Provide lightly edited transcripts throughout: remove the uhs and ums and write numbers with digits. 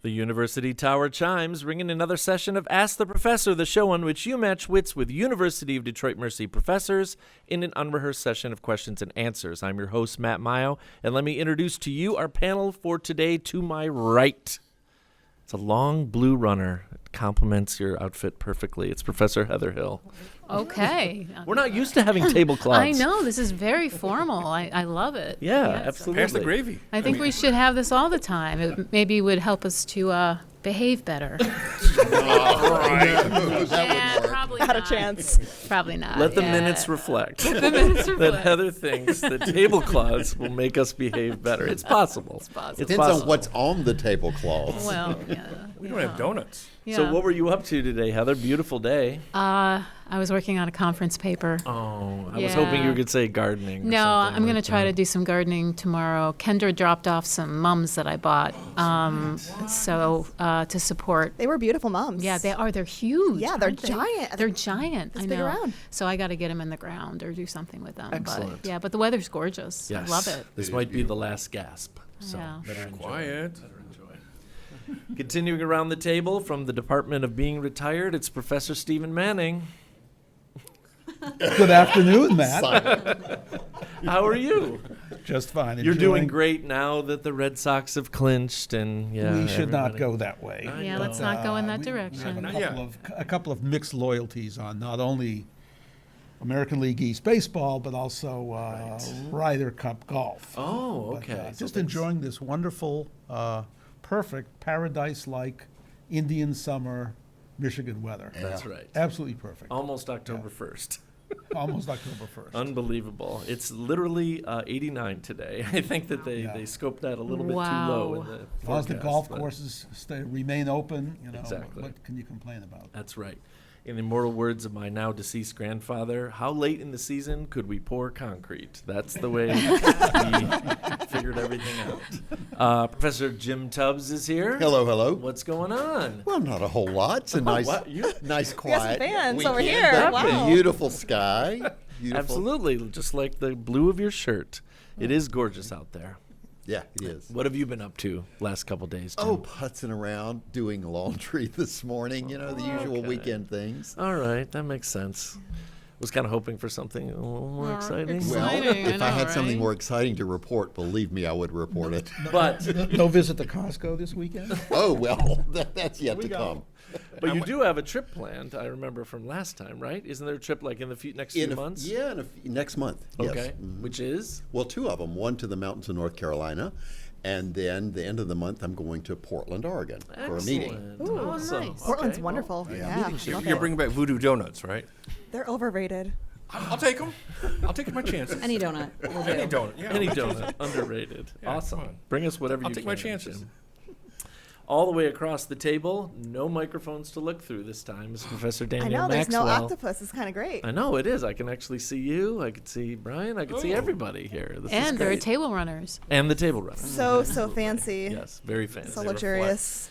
The University Tower chimes, ringing another session of Ask the Professor, the show on which you match wits with University of Detroit Mercy professors in an unrehearsed session of questions and answers. I'm your host, Matt Mio, and let me introduce to you our panel for today. To my right, it's a long blue runner. It complements your outfit perfectly. It's Professor Heather Hill. Okay. We're not used to having tablecloths. I know. This is very formal. I love it. Yeah, Yes. absolutely. Pass the gravy. I think we should have this all the time. It maybe would help us to behave better. Yeah, probably Not a chance. Probably not. Let the yeah. minutes reflect The minutes that reflect. Heather thinks that tablecloths will make us behave better. It's possible. It's possible. It's Depends possible. on what's on the tablecloths. Well, yeah. We don't have donuts. Yeah. So what were you up to today, Heather? Beautiful day. I was working on a conference paper. Oh, I was hoping you could say gardening. No, I'm going to try to do some gardening tomorrow. Kendra dropped off some mums that I bought, to support. They were beautiful mums. Yeah, they are. They're huge. Yeah, they're aren't they? giant. They're giant. This I big know. around. So I got to get them in the ground or do something with them. Excellent. But the weather's gorgeous. Yes. I love it. This might be the last gasp. So Yeah. better enjoy. Quiet. Continuing around the table from the Department of Being Retired, it's Professor Stephen Manning. Good afternoon, Matt. How are you? Just fine. You're doing Enjoying- great now that the Red Sox have clinched, and We should not everybody- go that way. Yeah, let's not go in that We direction. have Not yet. a couple of mixed loyalties on not only American League East baseball, but also Ryder Cup golf. Oh, But, okay. just enjoying this wonderful, perfect, paradise-like Indian summer Michigan weather. That's right. Absolutely perfect. Almost October 1st. Almost October 1st. Unbelievable. It's literally 89 today. I think that they scoped that a little bit too low in Wow. the As long as the forecast, golf but courses remain open, Exactly. what can you complain about? That's right. In the immortal words of my now deceased grandfather, how late in the season could we pour concrete? That's the way we figured everything out. Professor Jim Tubbs is here. Hello, hello. What's going on? Well, not a whole lot. It's a nice, what? You- nice, We got some quiet fans over weekend, here. but Wow. Beautiful sky. Beautiful. Absolutely, just like the blue of your shirt. It is gorgeous out there. Yeah, it is. What have you been up to last couple days, Jim? Oh, putzing around, doing laundry this morning. You know, the usual Okay. weekend things. All right, that makes sense. Was kind of hoping for something a little more exciting. Well, Exciting, I if I know, had something right? more exciting to report, believe me, I would report it. But No visit to Costco this weekend? Oh, well, that's yet to come. But you do have a trip planned, I remember from last time, right? Isn't there a trip like in the next few months? Yeah, next month. Yes. Okay. Mhm. Which is? Well, two of them. One to the mountains of North Carolina, and then the end of the month, I'm going to Portland, Oregon for a meeting. Excellent. Awesome. nice. Portland's Okay, wonderful. well, Yeah, meeting love You're it. bringing back voodoo donuts, right? They're overrated. I'll take them. I'll take my chances. Any donut will do. Any donut. Yeah. Any donut, underrated. Yeah, awesome. come on. Bring us whatever I'll you take can. my chances. Jim. All the way across the table, no microphones to look through this time, is Professor I Danielle know, there's Maxwell. no octopus. It's kind of great. I know it is. I can actually see you. I can see Brian. I can see Oh. everybody here. This is And there are great. table runners. And the table runner. So fancy. Yes, very fancy. So luxurious.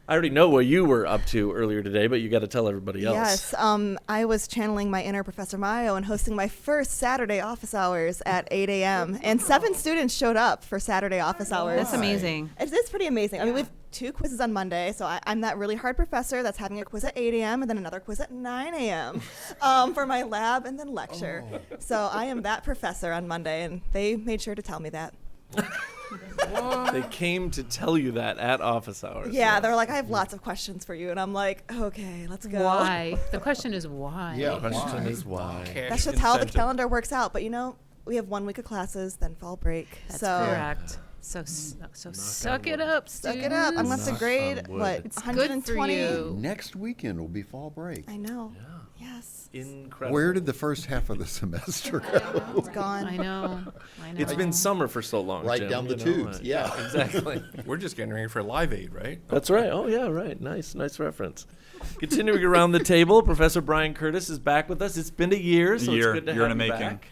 I already know what you were up to earlier today, but you got to tell everybody else. Yes, I was channeling my inner Professor Mio and hosting my first Saturday office hours at 8 a.m. And 7 students showed up for Saturday office hours. That's amazing. It's pretty amazing. I mean, we have 2 quizzes on Monday, so I'm that really hard professor that's having a quiz at 8 a.m. and then another quiz at 9 a.m. For my lab and then lecture. So I am that professor on Monday, and they made sure to tell me that. They came to tell you that at office hours. Yeah, they're like, I have lots of questions for you. And I'm like, okay, let's go. Why? The question is why. Yeah. The question is why. That's just how the calendar works out. But, we have 1 week of classes, then fall break. That's so correct. So suck it up, Suck it up. I'm going to Knock grade, on wood. what, It's good for 120? you. Next weekend will be fall break. I know. Yeah. Yes. Incredible. Where did the first half of the semester go? It's gone. I know. It's been summer for so long, Right Jim, down the you know, tubes, yeah. Exactly. We're just getting ready for Live Aid, right? That's right. Oh, yeah, right. Nice reference. Continuing around the table, Professor Brian Curtis is back with us. It's been a year, so it's good to Year have in the you making. back.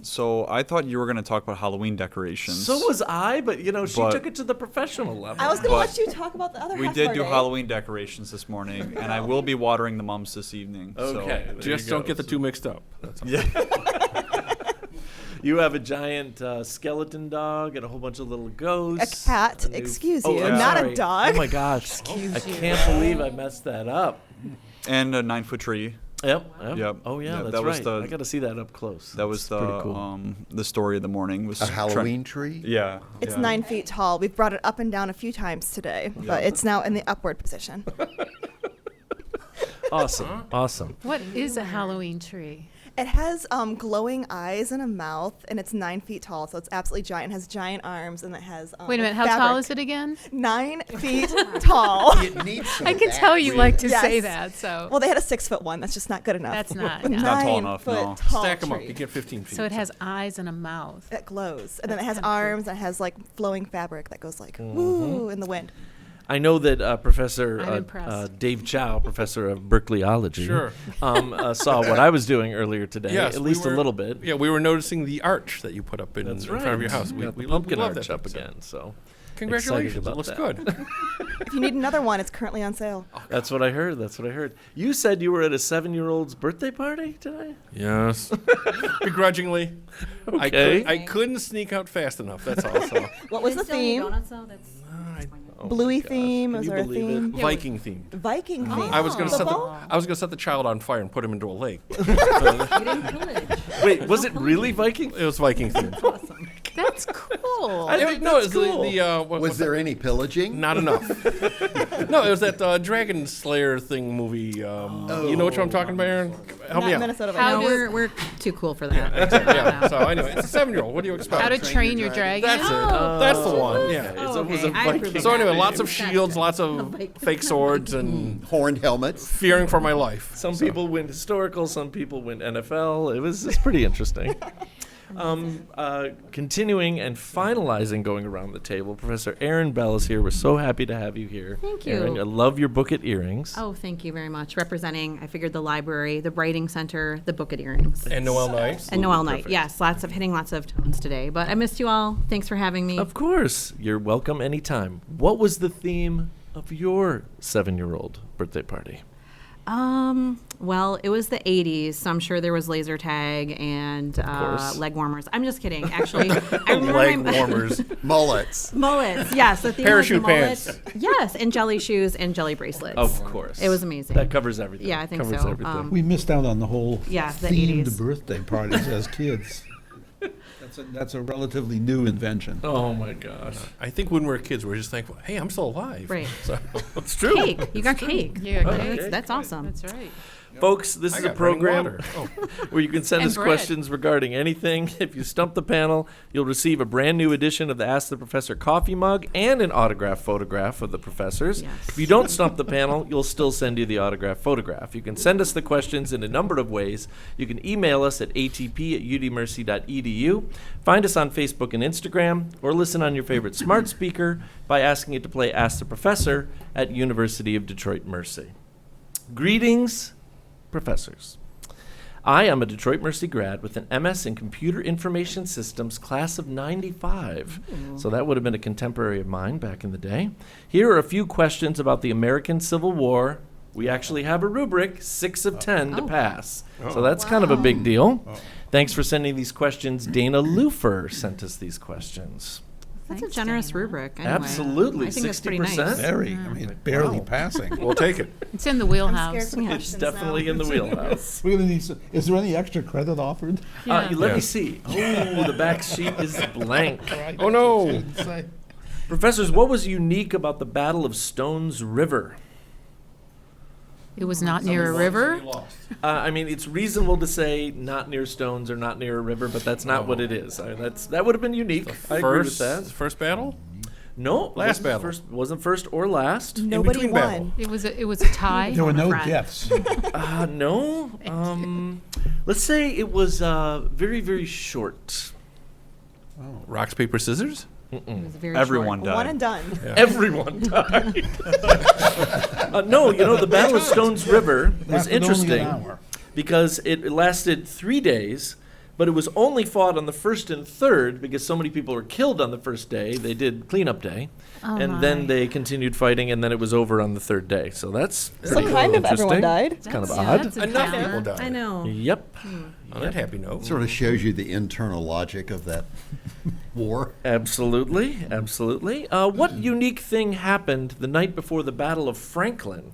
So I thought you were going to talk about Halloween decorations. So was I, but she But- took it to the professional level. I was going to But let you talk about the other we half of did our do day. Halloween decorations this morning, and I will be watering the mums this evening. Okay. So. there Just you go. don't get the two mixed up. That's all. Yeah. You have a giant skeleton dog and a whole bunch of little ghosts. A cat, excuse you, not sorry. a dog. Oh my gosh. I can't believe I messed that up. And a 9-foot tree. Yep. Yep. Oh yeah, Yep, that's that was right. the- I got to see that up close. That was That's pretty cool. the story of the morning. Was A Halloween tree? Yeah. It's yeah. 9 feet tall. We've brought it up and down a few times today, but it's now in the upward position. Awesome. What is a Halloween tree? It has glowing eyes and a mouth, and it's 9 feet tall, so it's absolutely giant. It has giant arms, and it has Wait a minute, how tall is it again? 9 feet tall. It needs some I can back tell you rib. like to Yes. say that, so. Well, they had a 6-foot one. That's just not good enough. That's not, A yeah. not tall 9 enough, foot no. tall Stack them up. tree. You get 15 feet. So it has eyes and a mouth. It glows, and then it has arms, and it has like flowing fabric that goes like woo in the wind. I know that Professor I'm impressed. Dave Chow, professor of Berkeleyology, Sure. saw what I was doing earlier today, Yes, at we least a were- little bit. Yeah, we were noticing the arch that you put up in, That's in right. front of your house. Got We the pumpkin love arch that up picture. again. So Congratulations. excited It looks about good. If you need another one, it's currently on sale. that's what I heard. You said you were at a 7-year-old's birthday party today. Yes. Begrudgingly. Okay. I couldn't sneak out fast enough. That's all. So. What was the theme? Donuts, though? That's Oh Bluey my gosh. theme? Can Was you there a believe theme? it? Viking themed. Viking theme. I was gonna Football? set the child on fire and put him into a lake. you didn't pillage. Wait, was it really Viking? It was Viking themed. Awesome. That's cool. I think No, that's it was cool. what Was there any pillaging? Not enough. No, it was that Dragon Slayer thing movie. You know what I'm talking about, Erin? Help Not me out. Minnesota How Vikings. does- We're too cool for that. Yeah. So anyway, it's a 7-year-old. What do you expect? How to train your dragon? That's it. That's the one. Yeah. It's almost a I Viking. approve of So that. anyway, lots of That's shields, good. lots of fake swords, and Horned helmets? fearing for my life. Some people went historical, some people went NFL. It's pretty interesting. Continuing and finalizing going around the table, Professor Erin Bell is here. We're so happy to have you here. Thank you. Erin, I love your book at Earrings. Oh, thank you very much. Representing, I figured the library, the writing center, the book at Earrings. And Noel Knight. And Noel Night. perfect. Yes, hitting lots of tones today. But I missed you all. Thanks for having me. Of course. You're welcome anytime. What was the theme of your 7-year-old birthday party? Well, it was the 80s, so I'm sure there was laser tag and course. leg warmers. I'm just kidding. Actually, I remember Leg my- warmers. Mullets. Mullets, yes. The theme Parachute was the mullet. pants. Yes, and jelly shoes and jelly bracelets. Of course. It was amazing. That covers everything. Yeah, I think covers so. Everything. We missed out on the whole Yeah, the themed 80s. birthday parties as kids. That's a relatively new invention. Oh my gosh. I think when we were kids, we were just thankful. Hey, I'm still alive. Right. So it's true. Cake. You got cake. Yeah, Oh, cake. that's awesome. That's right. Folks, this I is a got running program water. Oh. where you can send And us bread. questions regarding anything. If you stump the panel, you'll receive a brand new edition of the Ask the Professor coffee mug and an autographed photograph of the professors. Yes. If you don't stump the panel, you'll still send you the autographed photograph. You can send us the questions in a number of ways. You can email us at atp@udmercy.edu, find us on Facebook and Instagram, or listen on your favorite smart speaker by asking it to play Ask the Professor at University of Detroit Mercy. Greetings, professors. I am a Detroit Mercy grad with an MS in Computer Information Systems, class of 95. So that would have been a contemporary of mine back in the day. Here are a few questions about the American Civil War. We actually have a rubric, 6 of 10 to pass. So that's kind of a big deal. Thanks for sending these questions. Dana Lufer sent us these questions. That's a Thanks, generous Dana. rubric. Anyway. Absolutely, I think that's pretty 60%. nice. Very, I mean, barely passing. We'll take it. It's in the I'm wheelhouse. scared for It's questions definitely now. in the wheelhouse. We're gonna need. Is there any extra credit offered? Yeah. Let me Yes. see. Oh, the back sheet is blank. Oh no. Professors, what was unique about the Battle of Stones River? It was not near a river. I mean, it's reasonable to say not near stones or not near a river, but that's not what it is. I mean, that would have been unique. I agree with that. First battle? No, Last wasn't battle. wasn't first or last. Nobody between won. battle. It was a tie. There were no Front. deaths. No. Let's say it was very, very short. Rocks, paper, scissors? It was very Everyone short. died. One and done. Everyone died. No, the Battle of Stones River was Lasted only an interesting hour. because it lasted 3 days, but it was only fought on the 1st and 3rd because so many people were killed on the first day. They did cleanup day, and then they continued fighting, and then it was over on the 3rd day. So that's So pretty kind of everyone interesting. died. It's kind of That's- odd. that's a Enough downer. people died. I know. Yep. On that happy note. Sort of shows you the internal logic of that war. Absolutely, absolutely. What unique thing happened the night before the Battle of Franklin?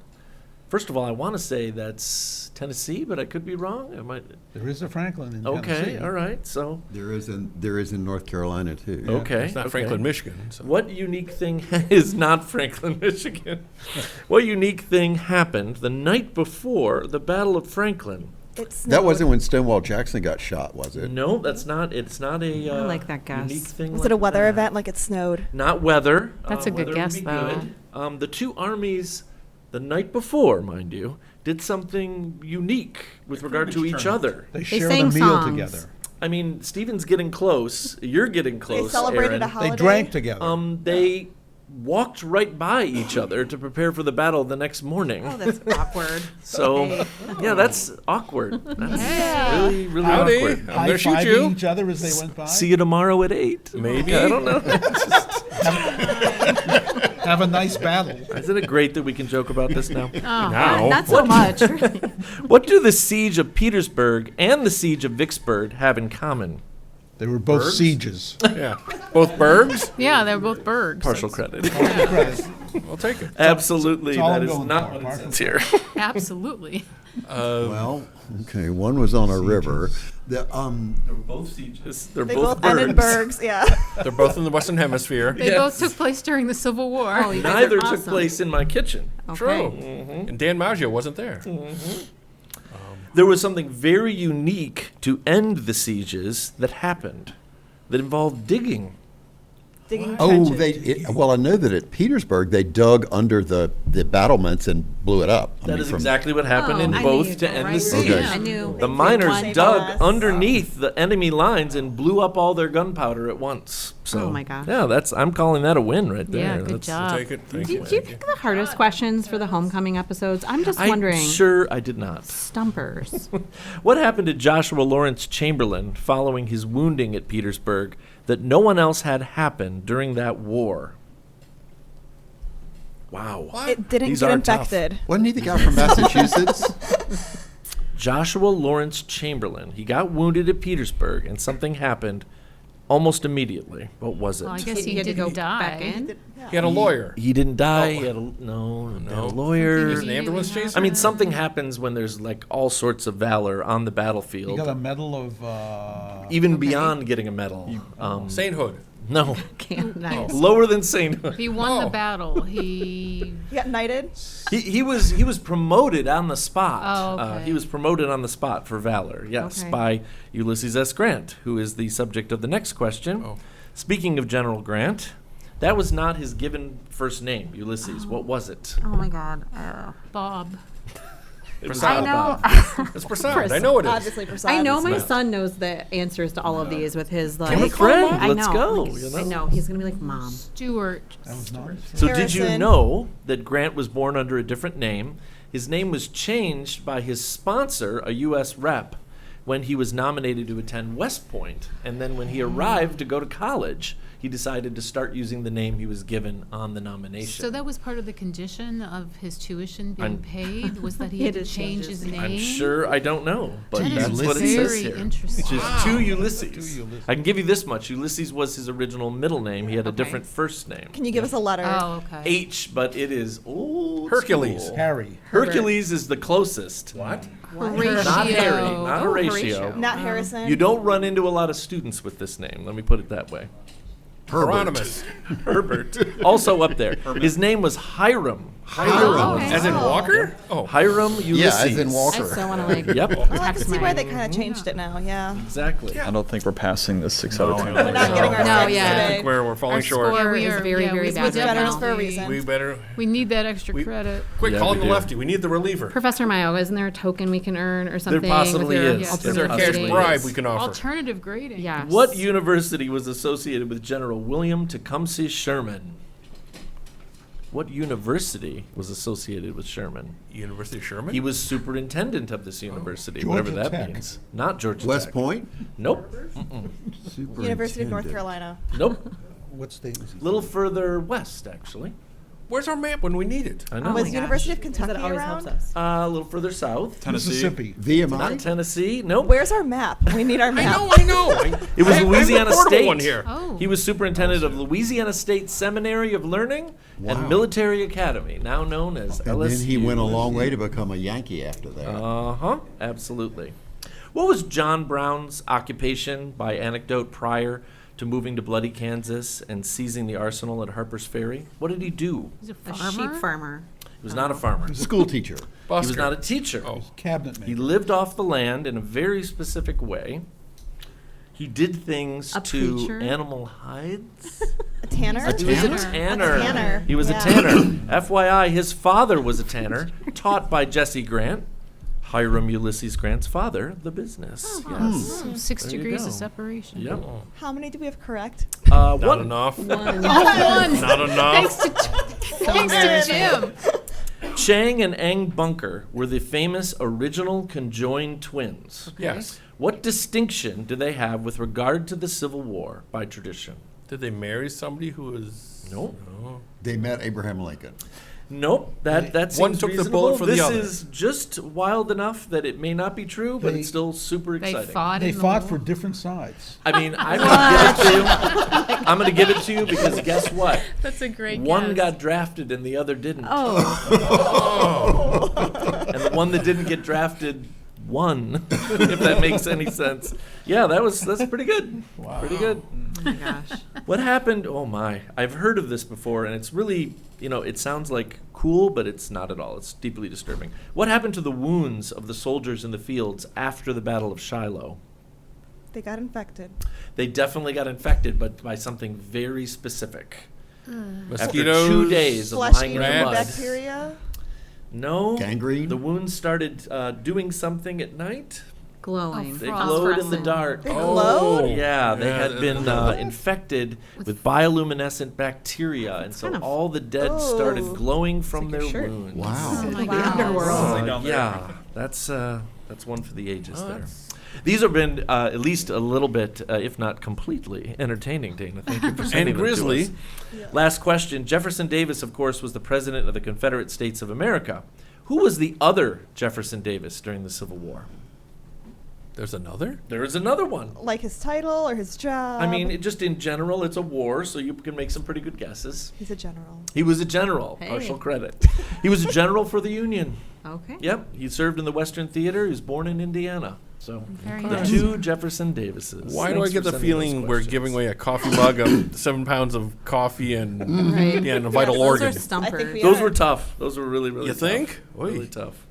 First of all, I want to say that's Tennessee, but I could be wrong. I might. There is a Franklin in Okay, Tennessee. all right. So, There is in North Carolina too. okay, It's not okay. Franklin, Michigan. So. What unique thing is not Franklin, Michigan? What unique thing happened the night before the Battle of Franklin? That wasn't when Stonewall Jackson got shot, was it? No, that's not. It's not a. I like that guess. Unique thing. Was like it a weather that. event like it snowed? Not weather. That's a good weather would guess, be though. good. The two armies, the night before, mind you, did something unique with regard to each other. They shared a sang meal songs. together. I mean, Stephen's getting close. You're getting They close. celebrated Erin. a holiday. They drank together. They walked right by each other to prepare for the battle the next morning. Oh, that's awkward. So, yeah, that's awkward. That's Yeah. really, really Howdy. awkward. I'm gonna shoot High-fiving you. each other as they went by. See you tomorrow at 8. Maybe. I don't know. Have a nice battle. Isn't it great that we can joke about this now? Now. Not so much. What do the siege of Petersburg and the siege of Vicksburg have in common? They were both Bergs? sieges. Yeah. Both Bergs? Yeah, they're both birds. Partial credit. I'll take it. Absolutely, It's all that I'm is going not for, what it Mark. says here. Absolutely. Well, okay, one was on a river. They're both sieges. They're They both both ended birds. Bergs, yeah. They're both in the Western Hemisphere. They both took place during the Civil War. Oh, you guys Neither are took awesome. place in my kitchen. True. Okay. And Dan Maggio wasn't there. There was something very unique to end the sieges that happened that involved digging. Digging Oh, trenches. well, I know that at Petersburg they dug under the battlements and blew it up. I That mean, is from- exactly what happened Oh, in I knew both you'd to go end right the there. siege. Okay. I knew. The They miners did dug blast. underneath the enemy lines and blew up all their gunpowder at once. So, Oh my gosh. Yeah, I'm calling that a win right there. Yeah, good That's- job. Take it. Thank Did you. you Thank pick the hardest questions for the homecoming episodes? I'm just I'm wondering. sure I did not. Stumpers. What happened to Joshua Lawrence Chamberlain following his wounding at Petersburg that no one else had happened during that war? Wow. It didn't These get are tough. infected. Wasn't he the guy from Massachusetts? Joshua Lawrence Chamberlain. He got wounded at Petersburg, and something happened almost immediately. What was it? Well, I guess He he had to didn't go back die. in. He had a lawyer. He didn't die. Oh. He had a, no, he had a No. lawyer. There's an ambulance chaser? I mean, something happens when there's like all sorts of valor on the He battlefield, got a medal of. even beyond getting a medal. Sainthood. No, Nice. lower than sainthood. He won Oh. the battle. He He got knighted. He was promoted on the spot. Oh, okay. He was promoted on the spot for valor. Yes, Okay. by Ulysses S. Grant, who is the subject of the next question. Oh. Speaking of General Grant, that was not his given first name, Ulysses. What was it? Oh my God. Bob. It was Prasad. not I Bob. It's Prasad. I know it is. Obviously, Prasad. I know my not. son knows the answers to all of these with his like. Come a friend. I Let's know. go. Like, you know? I know he's gonna be like, Mom. Stewart. That was not. So did you Harrison. know that Grant was born under a different name? His name was changed by his sponsor, a U.S. rep, when he was nominated to attend West Point. And then when he arrived to go to college, he decided to start using the name he was given on the nomination. So that was part of the condition of his tuition being I'm- paid, was that he He had had to to change change his his name? I'm sure I don't know, but That is that's what it says very here. interesting. Which is to Ulysses. To Ulysses. I can give you this much. Ulysses was his original middle name. He had a Okay. different first name. Can you give us a letter? Oh, okay. H, but it is old Hercules. school. Harry. Hercules is the closest. What? Horatio. Not Harry, not Oh, Horatio. Horatio. Not Harrison. You don't run into a lot of students with this name. Let me put it that way. Hieronymus. Herbert, also up there. His name was Hiram. Oh, okay. As in Walker? Oh. Hiram Ulysses. Yeah, as in I Walker. so want to like. Yep, I'll have to text see why my- they kind of changed it now. Yeah. exactly. I don't think we're passing this 6 out of 10. We're not getting our No, six yeah. I today. think we're falling Our short. score is very, very we bad right Generous now. for a reason. We better. We need that extra We- credit. Quick, Yeah, call we him the do. lefty. We need the reliever. Professor Mayo, isn't there a token we can earn or something? possibly with your is. Is there a alternative cash grading? bribe we can offer? Alternative grading. Yes. What university was associated with General William Tecumseh Sherman? What university was associated with Sherman? University of Sherman? He was superintendent of this university, Georgia whatever that Tech. means. Not Georgia West Tech. Point? Nope. University of North Superintendent. Carolina. Nope. What state was he? A little further west, actually. Where's our map when we need it? I know. Was my gosh. University of Because Kentucky it always around? helps us. A little further south. Tennessee. Mississippi. Not VMI? Tennessee. Nope. Where's our map? We need our map. I know. It was I have Louisiana the portable State. one here. Oh. He was superintendent of Louisiana State Seminary of Learning and Wow. Military Academy, now known as And LSU. then he went a long way to become a Yankee after that. Uh-huh, absolutely. What was John Brown's occupation by anecdote prior to moving to Bloody, Kansas and seizing the arsenal at Harper's Ferry? What did he do? He's a A farmer. sheep farmer. He was not a farmer. School teacher. He was not a teacher. Oh. Cabinet He maker. lived off the land in a very specific way. He did things A to preacher? animal hides. A tanner? He was a Tanner. tanner. A tanner, He was yeah. a tanner. FYI, his father was a tanner, taught by Jesse Grant, Hiram Ulysses Grant's father, the business. Yes. 6 There you degrees go. of separation. Yep. How many do we have correct? Not One. enough. One. Not enough. Thanks to Jim. Chang and Eng Bunker were the famous original conjoined twins. Yes. What distinction do they have with regard to the Civil War by tradition? Did they marry somebody who was? Nope. They met Abraham Lincoln. Nope, that seems One took the reasonable. bullet for the this other. is just wild enough that it may not be true, but They- it's still super They exciting. fought They in the fought war. for different sides. I mean, I'm gonna give it to you. I'm gonna give it to you because guess what? That's a great One guess. got drafted and the other didn't. Oh, And the one that didn't get drafted won, if that makes any sense. Yeah, that's pretty good. Wow. Pretty good. oh my gosh. What happened? Oh my. I've heard of this before and it's really, it sounds like cool, but it's not at all. It's deeply disturbing. What happened to the wounds of the soldiers in the fields after the Battle of Shiloh? They got infected. They definitely got infected, but by something very specific. After Mosquitoes. 2 days of lying Flesh-eating in the mud. bacteria. No. Gangrene? The wounds started doing something at night. Glowing. They Frost. glowed in the Phosphorescent. dark. They glowed? Yeah, they Yeah, had been infected with bioluminescent bacteria, and so kind of- all the dead started Oh. glowing from like their your shirt. wounds. Wow. Oh my Wow. goodness. Yeah, that's one for the ages there. These have been at least a little bit, if not completely, entertaining, Dana. Thank you for sending them to grisly. us. Last question. Jefferson Davis, of course, was the president of the Confederate States of America. Who was the other Jefferson Davis during the Civil War? There's another? There is another one. Like his title or his job? I mean, just in general, it's a war, so you can make some pretty good guesses. He's a general. He was a general. Hey. Partial credit. He was a general for the Union. Okay. Yep. He served in the Western Theater. He was born in Indiana. So Very the nice. two Jefferson Davises. Why do I Thanks get for the sending those feeling we're questions. giving away a coffee mug of 7 pounds of coffee and Right. yeah, and a vital Those organ? are stumpers. I think we Those are. were tough. Those were really, really You tough. think? Oy. Really tough.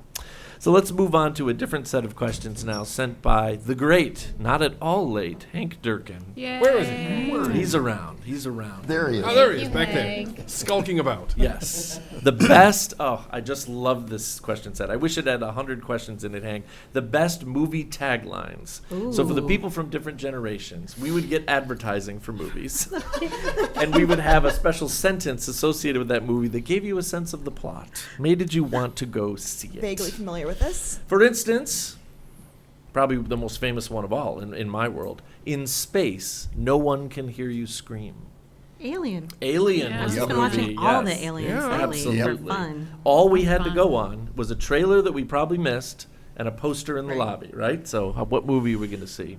So let's move on to a different set of questions now, sent by the great, not at all late, Hank Durkin. Yay. Where is he? He's around. He's around. There he is. Oh, there he is, you, back Hank. there, skulking about. Yes. The best, I just love this question set. I wish it had 100 questions in it, Hank. The best movie taglines. So for the Ooh. people from different generations, we would get advertising for movies. And we would have a special sentence associated with that movie that gave you a sense of the plot. Made you want to go see it. Vaguely familiar with this. For instance, probably the most famous one of all in my world, in space, no one can hear you scream. Alien. Alien Yeah. was I've the been watching movie, all yes. the aliens Yeah, lately. They're absolutely. fun. All we had to Fun. go on was a trailer that we probably missed and a poster in the Right. lobby, right? So what movie are we going to see?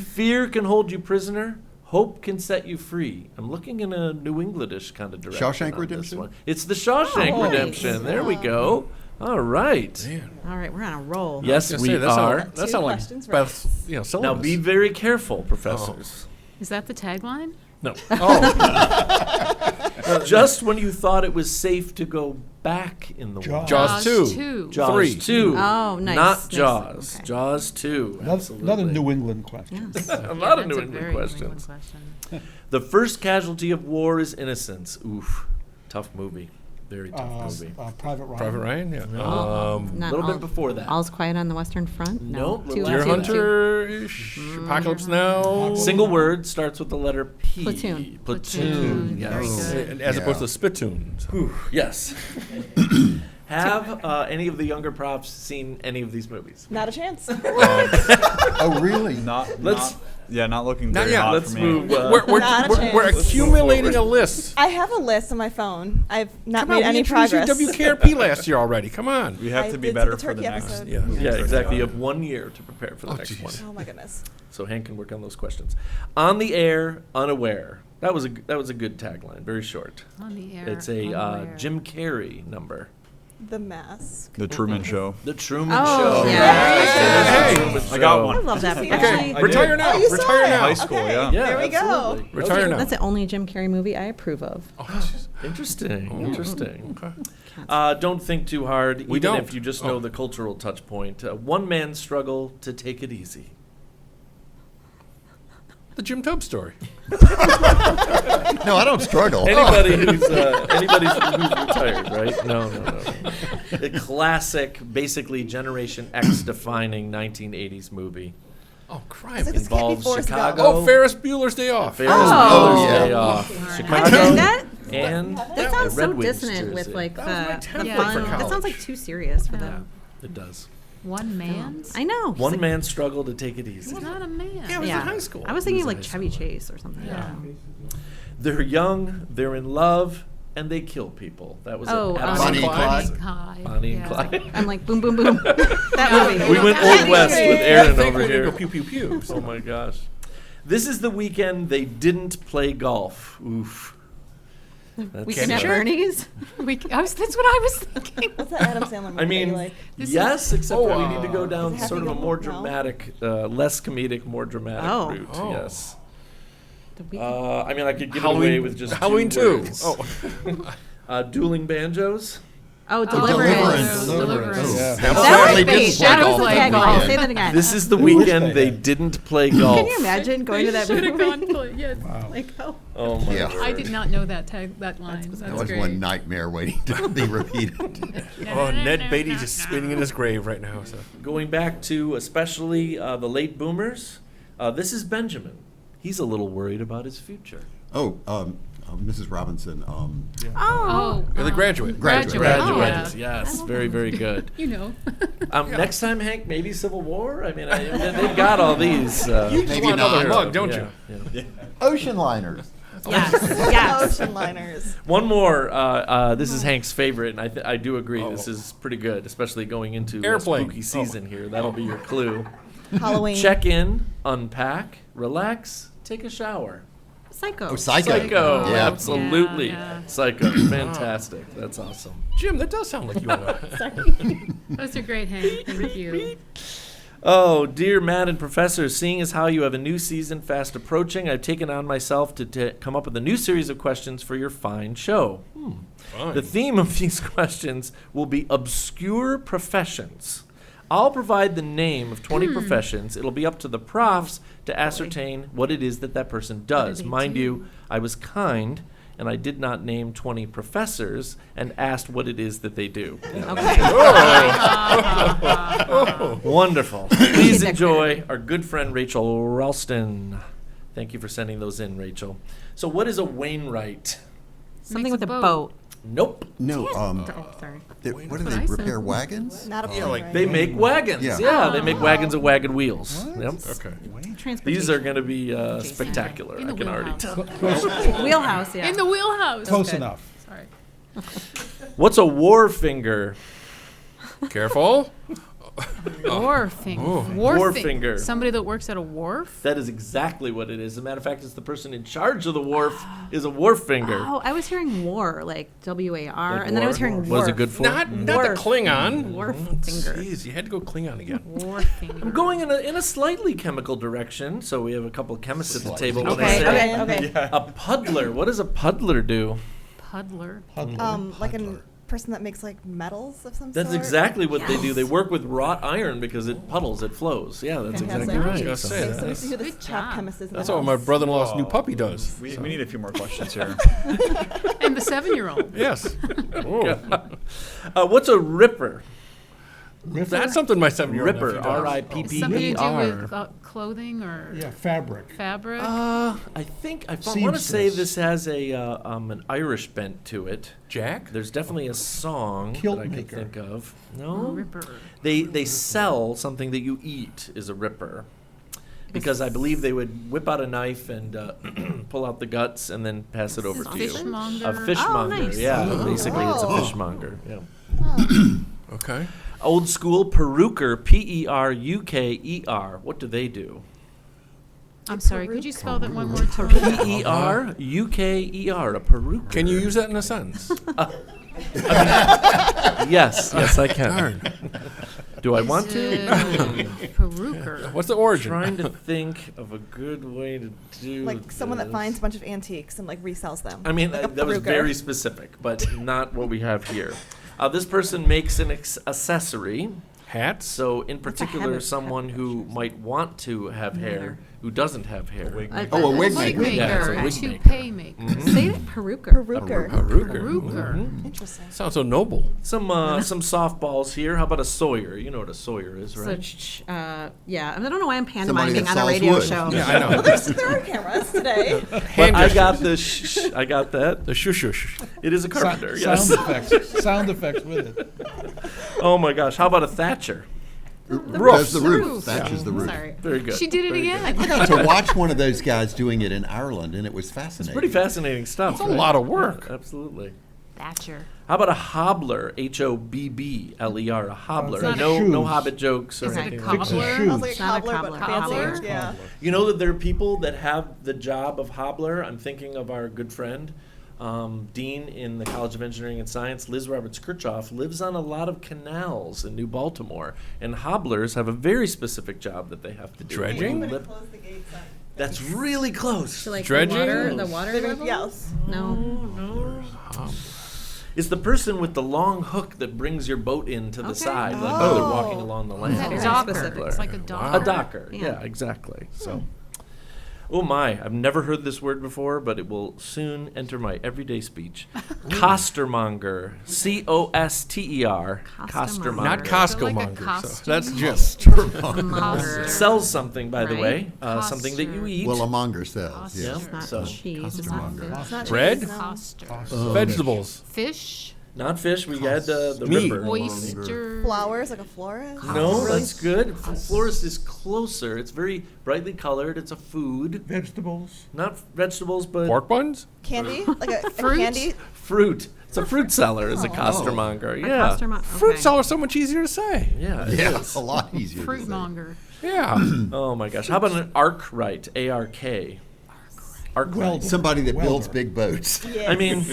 Fear can hold you prisoner. Hope can set you free. I'm looking in a New Englandish kind of direction. Shawshank on this Redemption? one. It's the Shawshank Oh, nice. Redemption. There we go. All right. Man. All right, we're on a roll. Yes, Gonna we say, that are. sound- That Two sound like questions Beth, Now syllabus. be very careful, professors. Is that the tagline? No. Oh, Just when you thought it was safe to go back in the Jaws. water. Jaws 2. 2. Jaws 3. 2. Oh, nice, Not nice. Jaws. Okay. Jaws 2. Another New England question. Yes. A lot Yeah, of that's New a England very New England questions. question. The first casualty of war is innocence. Oof. Tough movie. Very tough movie. Private Ryan. Private Ryan, yeah. A Not little all- bit before that. All's Quiet on the Western Front? Nope. Two- Deer two- Hunter-ish, Apocalypse Now. Single word starts with the letter P. Platoon. Platoon. Yes. As opposed to Spittoons. Yes. Have any of the younger profs seen any of these movies? Not a chance. Oh, really? Not Not looking Not very yet. hot Let's for me. move. Not a We're chance. accumulating a list. I have a list on my phone. I've not Come on, made we any introduced you progress. to WKRP last year already. Come on. We have I to be did see better the for the turkey next. episode. Yeah. Yeah, exactly. You have 1 year to prepare for the next one. Oh my goodness. So Hank can work on those questions. On the air, unaware. That was a good tagline. Very short. On the air. It's a unaware. Jim Carrey number. The Mask. The Truman Show. The Truman Oh, Show. yeah. The Truman I got Show. one. I love that. Okay. Actually, Retire now. Oh, you saw Retire it. now. High school, Okay. yeah. Yeah, There we go. absolutely. Retire now. that's the only Jim Carrey movie I approve of. Interesting. Interesting. Okay. Don't think too hard, even don't. if you just know the cultural touch point. One man's struggle to take it easy. The Jim Tobe story. No, I don't struggle. Anybody who's retired, right? No. A classic, basically Generation X defining 1980s movie. Oh, crime. This can't be Involves Forrest Gump. Chicago. Oh, Ferris Bueller's Day Off. Ferris Oh. Bueller's Day Yeah. Off. Wait, Chicago that and that sounds the so Red Wings dissonant with jersey. like That was my the 10th pick fun. for That sounds college. like too serious for them. It does. One man's? I know. One man's struggle to take it easy. He's not a man. Yeah, it was Yeah. in high school. I was thinking He was like in high Chevy Chase or something. Yeah. They're young, they're in love, and they kill people. That was Oh, it. Bonnie and Clyde. Bonnie and Yeah. Clyde. I'm like boom, boom, boom. That movie. We went Old West with I Erin think over we're gonna here. go pew pew pew. Oh my gosh. This is the weekend they didn't play golf. Oof. That's Weekend at Check. Bernie's. That's what I was thinking. What's that Adam Sandler movie I mean, that you like? yes, except for we need to go down Is it sort of a Happy more Gilmore? No? dramatic, less comedic, more dramatic Oh. route. Oh. Yes. The weekend. I mean, I could give Halloween, it away with just Halloween two 2. words. Oh. Dueling banjos. Oh, Deliverance. Deliverance. Yeah. That Apparently was great. didn't play That was golf. the tagline. Say that again. This is the weekend they didn't play golf. Can you imagine going to that Should have gone movie? play. Yes. Like, oh. Oh my Yeah. word. I did not know that that line. That's That was great. one nightmare waiting to be repeated. Oh, Ned Beatty's just spinning in his grave right now. So. Going back to especially the late boomers, this is Benjamin. He's a little worried about his future. Oh, Mrs. Robinson. Oh. The Graduate. Graduate. Graduate. Oh, Yes, very, very good. You know. Next time, Hank, maybe Civil War? I mean, they've got all these. You just Maybe want another not. mug, don't yeah, you? yeah. Ocean liners. Yes. Yes. Ocean liners. One more. This is Hank's favorite, and I do agree. This is pretty good, especially going into Airplane. spooky season here. That'll be your clue. Halloween. Check in, unpack, relax, take a shower. Psycho. Oh, Psycho. Psycho, Yeah. absolutely. Yeah. Psycho, fantastic. That's awesome. Jim, that does sound like you. Want Those are great, Hank. Thank you. Oh, dear Matt and Professor, seeing as how you have a new season fast approaching, I've taken on myself to come up with a new series of questions for your fine show. The theme of these questions will be obscure professions. I'll provide the name of 20 professions. It'll be up to the profs to ascertain what it is that person does. they Mind do? you, I was kind, and I did not name 20 professors and asked what it is that they do. Wonderful. Please enjoy our good friend Rachel Ralston. Thank you for sending those in, Rachel. So what is a Wainwright? Something Makes with a a boat. boat. Nope. No, Oh, sorry. what do what they I said. repair wagons? Not a plane, like right? They make wagons. Yeah. Yeah, they make wagons of wagon wheels. Yep. Okay. These are going to be spectacular. In I the can already wheelhouse. tell. Wheelhouse, yeah. In the wheelhouse. Close Okay. enough. Sorry. What's a war finger? Careful. Wharfing. Wharfinger. Somebody that works at a wharf? That is exactly what it is. As a matter of fact, it's the person in charge of the wharf is a wharf finger. Oh, I was hearing war, like WAR, Like and then I was war? hearing What is wharf. it good for? Not the Wharf. Klingon. Wharf finger. Jeez, you had to go Klingon again. Wharfing. I'm going in a slightly chemical direction, so we have a couple of chemists at the table. When I Okay, say okay, okay. a puddler. What does a puddler do? Puddler. Like an person that makes like metals of some That's sort. exactly what they do. They work with wrought iron because it puddles, it flows. Yeah, that's exactly right. I was So- gonna say Okay, so we that. see who this Good top job. chemist is in That's the what my house. brother-in-law's new puppy does. We need a few more questions here. And the 7-year-old. Yes. Oh, What's a ripper? that's something my 7-year-old Ripper, nephew does. Something to do R-I-P-P-E-R. with clothing or Yeah, fabric. fabric. I think I want to say Seamstress. this has a an Irish bent to it. Jack? There's definitely a song Kilt that I can maker. think of. Oh, No, Ripper. they sell something that you eat is a ripper. Because I believe they would whip out a knife and pull out the guts and then pass it over to you. Fishmonger. A fishmonger, nice. yeah. Basically, it's a Oh. fishmonger. Yeah. Okay. Old school peruker, P-E-R-U-K-E-R. What do they do? I'm sorry, could you spell that one more time? P-E-R-U-K-E-R, a peruker. Can you use that in a sentence? Yes, I can. Do I want to? Peruker. What's the origin? Trying to think of a good way to do Like someone that this. finds a bunch of antiques and like resells them. I mean, Like a that was peruker. very specific, but not what we have here. This person makes an accessory. Hats? So, in particular, habit. someone who might want to have hair, who doesn't have hair. Wig A- Oh, a wig Wig maker. Yeah, it's a maker, a wig toupee maker. Say it, peruker. Peruker. Peruker. Peruker. Interesting. Sounds so noble. Some softballs here. How about a Sawyer? You know what a Sawyer is, So, right? yeah, I don't know why I'm Somebody pantomiming that on a saws radio wood. show. Yeah, I know. There are cameras today. But I got the I got that. The shush. It is a carpenter, yes. Sound effects with it. Oh my gosh. How about a thatcher? Does the roof. Roof. Thatches the roof. Sorry. Very good. She did it Very again. To watch one of those guys doing it in Ireland, and it was fascinating. Pretty fascinating stuff. It's a lot of work. Absolutely. Thatcher. How about a hobbler? H-O-B-B-L-E-R. A hobbler. It's not No, shoes. no hobbit jokes or Is it a anything. cobbler? like that. Shoes. Sounds like a It's not a cobbler, but cobbler. fancier. Cobbler? Yeah. You know that there are people that have the job of hobbler. I'm thinking of our good friend, Dean in the College of Engineering and Science, Liz Roberts-Kirchhoff, lives on a lot of canals in New Baltimore. And hobblers have a very specific job that they have to do. Dredging? They live- That's really close. So like Dredging? the water level? Yes. No. It's the person with the long hook that brings your boat in to the Okay. side, like when they're walking along the land. That Very docker. specific. It's like a docker. A docker, Yeah. yeah, exactly. So, oh my, I've never heard this word before, but it will soon enter my everyday speech. Costermonger, C-O-S-T-E-R, Costermonger. Not costermonger. Costco Like a monger. So costume? that's just. Monger. Sells something, by the Right. way, something that you Coster. eat. Well, a monger sells. Yeah. Yeah. It's not So, cheese. It's not food. It's not Bread? cheese, no. Coster. Vegetables. Fish. Not fish, we had the Meat. ripper. Oyster. Flowers, like a florist. No, that's good. Florist is closer. It's very brightly colored. It's a food. Vegetables. Not vegetables, but Pork buns? Candy, like a Fruit? candy. fruit. It's a fruit seller, is a costermonger. A Yeah. costermo- Fruit okay. seller is so much easier to say. Yeah, it Yeah, is. a lot easier. to say. Fruitmonger. Yeah. Oh my gosh. How about an arkwright? A-R-K. Arkwright. Welder. Somebody that builds Welder. big boats. Yeah. I mean,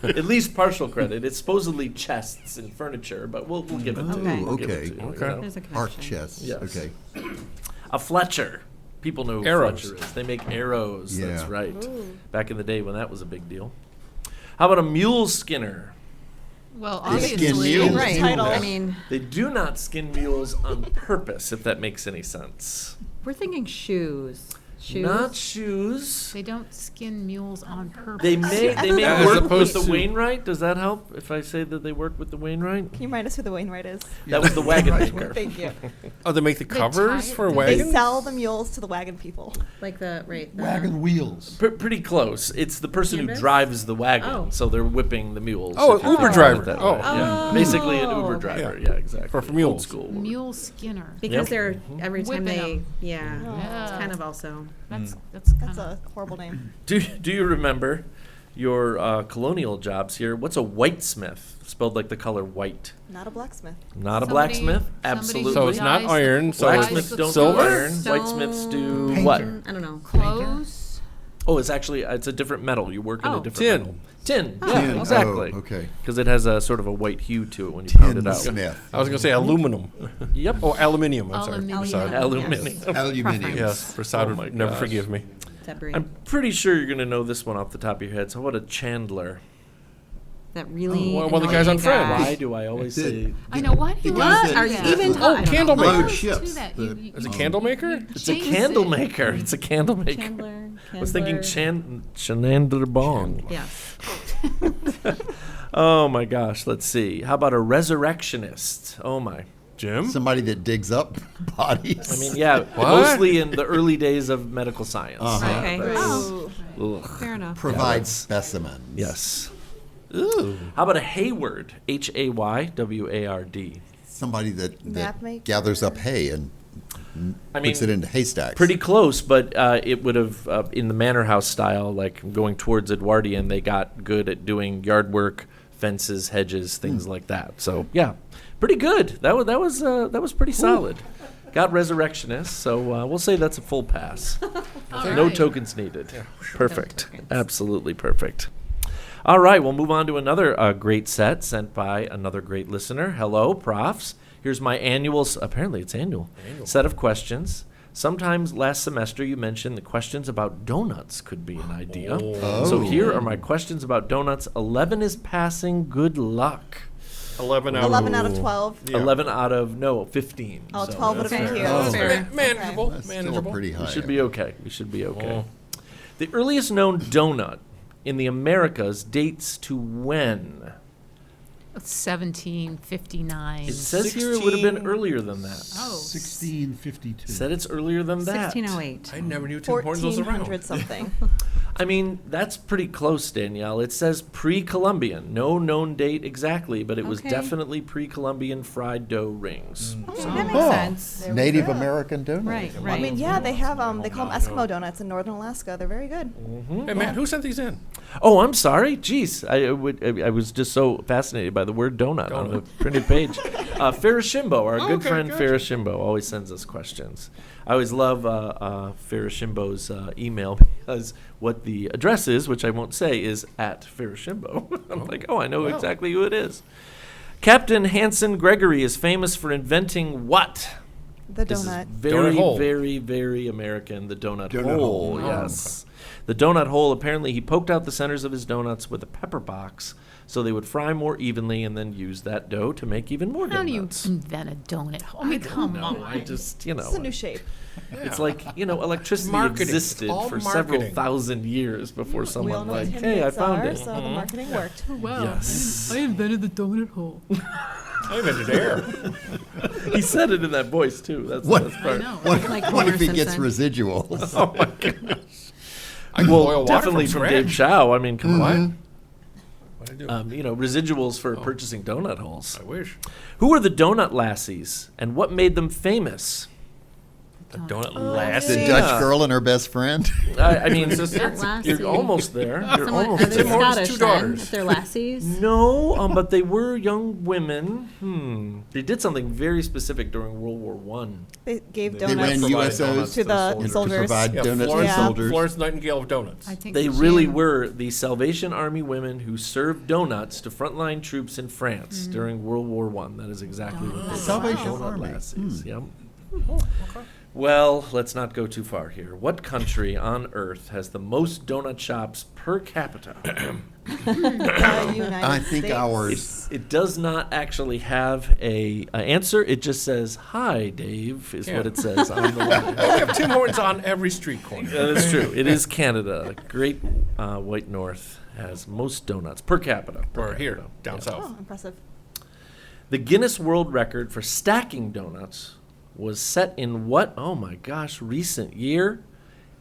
at least partial credit. It's supposedly chests and furniture, but we'll give it to Okay. you. We'll give it Okay. to you, you Okay. know. There's a Arc connection. chests. Yes. Okay. A Fletcher. People know who Arrows. Fletcher is. They make arrows. That's Yeah. right. Back in the day when that was a big deal. How about a mule skinner? Well, They skin obviously. mules. Right. Title. I mean, They do not skin mules on purpose, if that makes any sense. we're thinking shoes. Shoes. Not shoes. They don't skin mules on purpose. They may I thought that was work with opposed the to- Wainwright. Does that help if I say that they work with the Wainwright? Can you remind us who the Wainwright is? That was the wagon maker. Thank you. Oh, they make the They covers tie- for they They wagons? sell the mules to the wagon people. Like the right. The, Wagon wheels. Pretty close. It's the person who Canvas? drives the wagon, Oh. so they're whipping the mules. Oh, if you Uber think driver. about it that Oh. way. Yeah. Basically an Uber Oh. driver. Yeah. Yeah, exactly. For Old mules. school. Mule skinner. because Yep. they're every time Whipping they. 'em. Yeah. Yeah. It's kind of also. That's That's kind a of. horrible name. Do you remember your colonial jobs here? What's a whitesmith? Spelled like the color white. Not a blacksmith. Not a Somebody- blacksmith? somebody Absolutely. So it's not dyes the- iron, so dyes Blacksmiths the don't silver? do iron. Stone- Whitesmiths do Painter. what? I don't know. Clothes. Oh, it's actually it's a different metal. You work in a Oh. different Tin. metal. Tin. Oh, Yeah, okay. exactly. Oh, okay. Because it has a sort of a white hue to it when you pound it out. Smith. I was going to say aluminum. Yep. Oh, aluminium. I'm sorry. Aluminium. Prasad. Aluminium. Aluminium. Yes, Prasad Oh my would never gosh. forgive me. Debris. I'm pretty sure you're going to know this one off the top of your head. So what a chandler? that really one of the guys on annoying Friends. guy. Why do I always say I know what. the Who guys was that- Are that? you even Candle maker. Load To ships. that. Is it candle maker? it's a candle maker? It's a candle maker. Chandler? I was thinking Chandler Bong. Yes. Oh my gosh, let's see. How about a resurrectionist? Oh my. Jim? Somebody that digs up bodies. I mean, yeah, mostly in the early days of medical science. Okay. Oh, Ugh. fair enough. provides specimens. Yes. Ooh. How about a Hayward? Hayward. Somebody that Map maker. gathers up hay and I mean, puts it into haystacks. pretty close, but it would have, in the manor house style, like going towards Edwardian, they got good at doing yard work, fences, hedges, things like that. So, yeah, pretty good. That was pretty solid. Got resurrectionist, so we'll say that's a full pass. No right. tokens needed. Perfect. Absolutely perfect. All right, we'll move on to another great set sent by another great listener. Hello, profs. Here's my annual, apparently it's annual, set of questions. Sometimes last semester you mentioned the questions about donuts could be an idea. So here are my questions about donuts. 11 is passing. Good luck. 11 out 11 out of 12. Yeah. 11 out of, 15. Oh, So 12 would have been fair. cute. Oh. Fair. Manageable. That's still Manageable. pretty high. We should be okay. We should be okay. The earliest known donut in the Americas dates to when? 1759. It says here it would have been earlier than that. Oh. 1652. Said it's earlier than that. 1608. I never knew Tim Hortons was around. 1400 something. I mean, that's pretty close, Danielle. It says pre-Columbian. No known date exactly, but it was Okay. definitely pre-Columbian fried dough rings. Oh, that makes Oh, sense. There we Native go. American donut. Right, right. I mean, yeah, they have they call them Eskimo donuts in northern Alaska. They're very good. Hey, Matt, who sent these in? Oh, I'm sorry. Jeez, I was just so fascinated by the word donut on the printed page. Farashimbo, our good okay, friend gotcha. Farashimbo, always sends us questions. I always love Farashimbo's email because what the address is, which I won't say, is at Farashimbo. I'm like, I know exactly who it is. Captain Hanson Gregory is famous for inventing what? The This is donut. very, Donut hole. very, very American. The donut, Donut hole. hole. Yes. The donut hole. Apparently, he poked out the centers of his donuts with a pepper box so they would fry more evenly, and then use that dough to make even more How do you donuts. invent a donut? I mean, come on. I just, It's a new shape. it's like electricity Marketing. existed It's all for several marketing. thousand years before We all someone know what like, hey, I tidbits found are, it. So the marketing worked. Well, Yes. I invented the donut hole. I invented air. He said it in that voice too. That's What? the best part. No. Like What if Homer he gets Simpson. residuals? Oh my gosh. I can Well, boil water definitely from Dave Chow. I mean, come on. What'd I do? Residuals for purchasing donut holes. I wish. Who were the donut lassies, and what made them famous? A donut The lassie. Yeah. Dutch girl and her best friend. I mean, Lassie. you're almost there. You're Someone, almost are they Tim Hortons' Scottish two then, daughters. if they're lassies? No, but they were young women. They did something very specific during World War One. They gave They ran donuts USOs to the to soldiers. provide Yeah, donuts Florence, to Yeah. soldiers. Florence Nightingale of donuts. I think They the really sham- were the Salvation Army women who served donuts to frontline troops in France during World War One. That is exactly what they did. Salvation Donut Army. lassies. Yep. Well, let's not go too far here. What country on earth has the most donut shops per capita? United I think States. ours. It does not actually have a answer. It just says, "Hi, Dave," is what it says on the line. We have Tim Hortons on every street corner. That is true. It is Canada. Great White North has most donuts per capita. Or here, down Oh, south. impressive. The Guinness World Record for stacking donuts was set in what? Oh my gosh, recent year?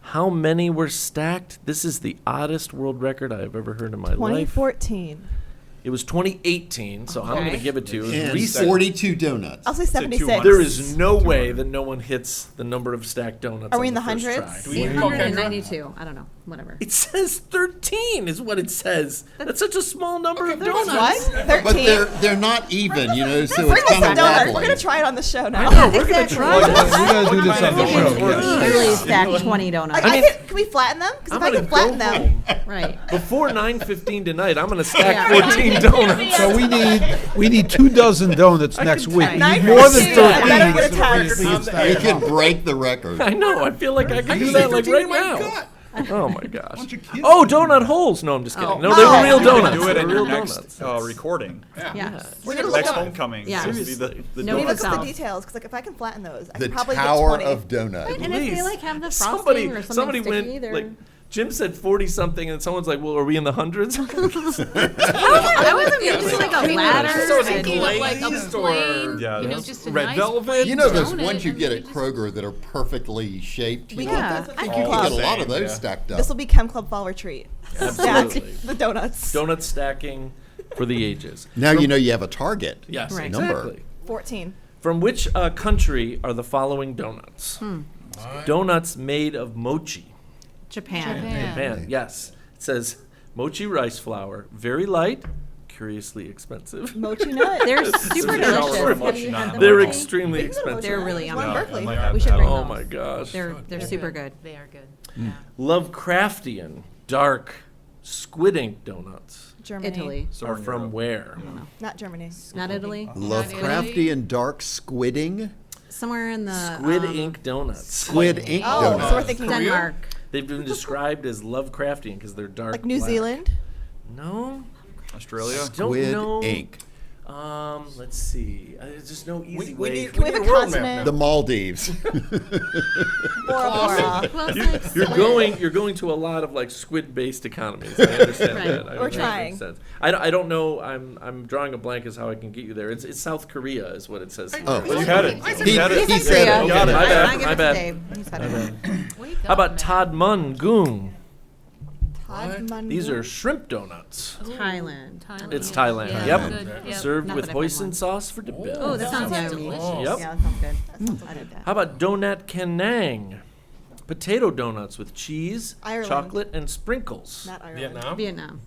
How many were stacked? This is the oddest world record I have ever heard in my life. 2014. It was 2018, so I'm going to Okay. give it to you. It was And recent. 42 donuts. I'll say 76. 200. There is no way that no one hits the number of stacked donuts. Are we on in the first hundreds? try. Do we even call Kendra? 892. I don't know. Whatever. It says 13 is what it says. That's such a small number of donuts. What? 13? But they're not even, so Bring it's us kind some of donuts. wobbly. We're going to try it on the show now. I know, we're going to try We this. gotta do this on the show. Yes. Literally stacked 20 donuts. Can we flatten them? Because I'm if I going can to go flatten them. home. Right. Before 9:15 tonight, I'm going to stack Yeah. 14 donuts. So we need 2 dozen donuts next week. We need 9:15. more than I better 13. get a text. We could break the record. I know. I feel like I can do can that say like 13 right in my now. gut. Oh my gosh. Bunch of kids. Oh, donut holes. No, I'm just kidding. Oh. No, they were real You donuts. can do it They in were your real next donuts. recording. Yes. We're gonna look Next up. homecoming. Yeah. It's supposed to be the No, Maybe it's look up out. the details, because like if I can flatten those, I The can probably Tower get 20. of Donuts. And if they like have the frosting Somebody, or something somebody sticky, went they're... like Jim said 40 something, and someone's like, "Well, are we in the hundreds?" I wasn't thinking like a ladder. So it's Thinking of like a glazed plain, or Yeah, you know, that's just a red nice velvet? plain You know those donut, ones you and get then at just- Kroger that are perfectly shaped? You Yeah. can, I you think can get a Same, lot of those yeah. stacked up. This will be Chem Club Fall Retreat. Absolutely. Stack the donuts. Donut stacking for the ages. Now you know you have a target. Yes, Right. Number. exactly. 14. From which country are the following donuts? Donuts made of mochi. Japan. Japan. Yes. It says mochi rice flour, very light, curiously expensive. Mochi nut. They're super They're delicious. very Have you had them They're already? extremely expensive. They're really One yummy. in Berkeley. We should bring Oh those. my gosh. They're super good. They are good. Lovecraftian dark squid ink donuts Germany. Italy, are from where? Not Germany. not Italy. Lovecraftian dark squidding. Somewhere in the Squid ink donuts. Squid ink Oh, donuts. so we're thinking Denmark. They've been described as Lovecraftian because they're dark. like New black. Zealand. No, Australia. don't Squid know. ink. Let's see. There's just no easy We way. need, Can we have a need world map continent? now. The Maldives. Bora Bora. Well, it's like You're going to a lot of like squid-based economies. I understand Right. that. I We're mean, that trying. makes sense. I don't know. I'm drawing a blank as how I can get you there. It's South Korea is what it says. Here. Oh, You had it. he, had it. he said Korea. it. Got it. My bad. I give My it to bad. Dave. He's better. Wake How up, about Matt. Tad Mun Goong? These These are shrimp donuts. Thailand. It's Thailand. Yeah, Yep. good. Yep. Served Not with that I've been hoisin one. sauce for dip. Oh, that sounds Sounds yummy. delicious. Yep. Yeah, that sounds good. I did that. How about Donut Canang? Potato donuts with cheese, Ireland. chocolate, and sprinkles. Not Ireland. Vietnam? Vietnam.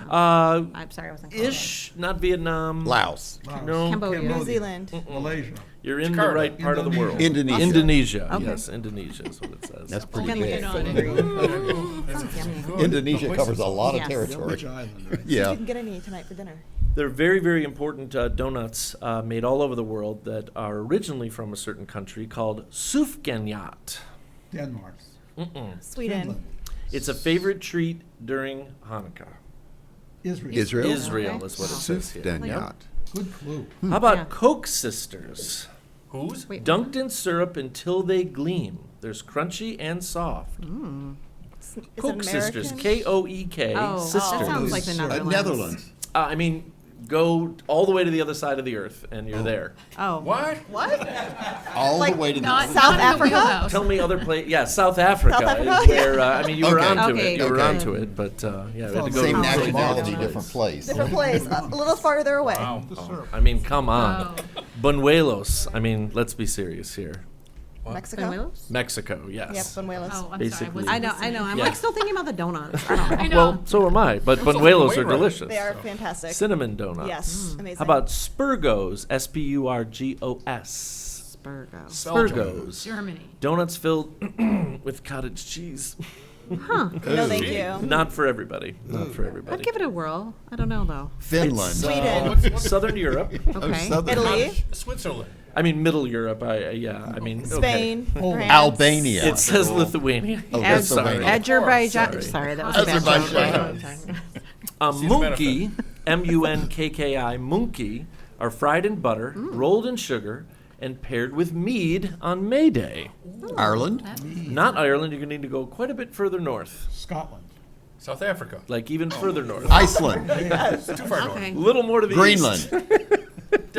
I'm sorry, I wasn't. ish, not Vietnam. Laos. No, Cambodia. New Zealand. Malaysia. you're in the Jakarta. right part of the world. Indonesia. Indonesia. Okay. Yes, Indonesia is what it says. That's pretty Kind of big. like savory. Sounds yummy. Indonesia covers a lot of Yes. territory. Which island, right? Yeah. You can get any tonight for dinner. They're very, very important donuts made all over the world that are originally from a certain country called Sufganiyat. Denmark. Sweden. Finland. It's a favorite treat during Hanukkah. Israel. Israel. Israel Okay. is what it says here. Sufganiyat. Good clue. How about Yeah. Koch sisters? Who's? Wait, Dunked in syrup until they gleam. There's crunchy and soft. Is it Koch sisters. American? K-O-E-K. Oh, sisters. that sounds like the Netherlands. Netherlands. I mean, go all the way to the other side of the earth, and you're there. Oh. What? What? All Like, the way to Not, the South not in the Africa? wheelhouse. Tell me other places. Yeah, South Africa, South Africa? is where. I mean, you were Okay. onto Okay. it. You were Okay. onto it, but yeah, we had to go same to a nationality, place. different place. Different place. A little farther away. Wow. The syrup. I mean, come on. Oh. Buñuelos. I mean, let's be serious here. Mexico? Buñuelos? Mexico, yes. Yep, Buñuelos. Oh, I'm Basically. sorry. I know. I'm Yeah. like still thinking about the donuts. I don't know. I know. Well, so am I. But Those are buñuelos way are right. delicious. They are fantastic. Cinnamon donuts. Yes, amazing. How about Spurgos? S-P-U-R-G-O-S. Spurgo. Spurgos. Germany. Donuts filled with cottage cheese. Huh. No, thank you. Not for everybody. Not for everybody. I'd give it a whirl. I don't know though. Finland. Sweden. Southern Europe. Okay. Southern- Italy. Switzerland. I mean, Middle Europe. I mean, okay. Spain. France. Albania. It says Lithuania. Oh, Yeah, that's the sorry. way. Azerbaijan. Sorry. Sorry, that was a bad Azerbaijan. joke. Munki, M-U-N-K-K-I, munki, are fried in butter, rolled in sugar, and paired with mead on May Day. Ireland. Not Ireland. You're going to need to go quite a bit further north, Scotland. South Africa. like even further north. Iceland. Too far north. Okay. A little more to the Greenland. east.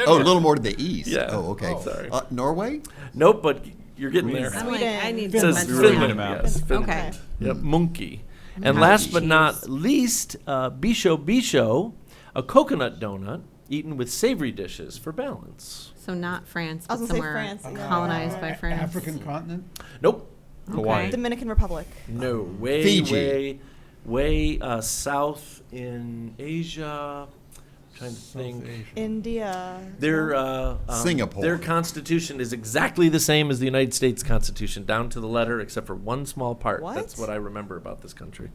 Oh, a little more to the east. Yeah. Oh, okay. Sorry. Norway? Nope, but you're getting there. I'm like, I need It to says mention Finland. that. Yes, Finland. Okay. Yep, munki. And last but not least, bisho bisho, a coconut donut eaten with savory dishes for balance. So not France, I but was gonna say somewhere France, yeah. colonized by France. African continent. Nope. Hawaii. Dominican Republic. No. Way, Fiji. way south in Asia. Trying to think. Asia. India. Their Singapore. Their constitution is exactly the same as the United States Constitution, down to the letter, except for one small part. What? That's what I remember about this country.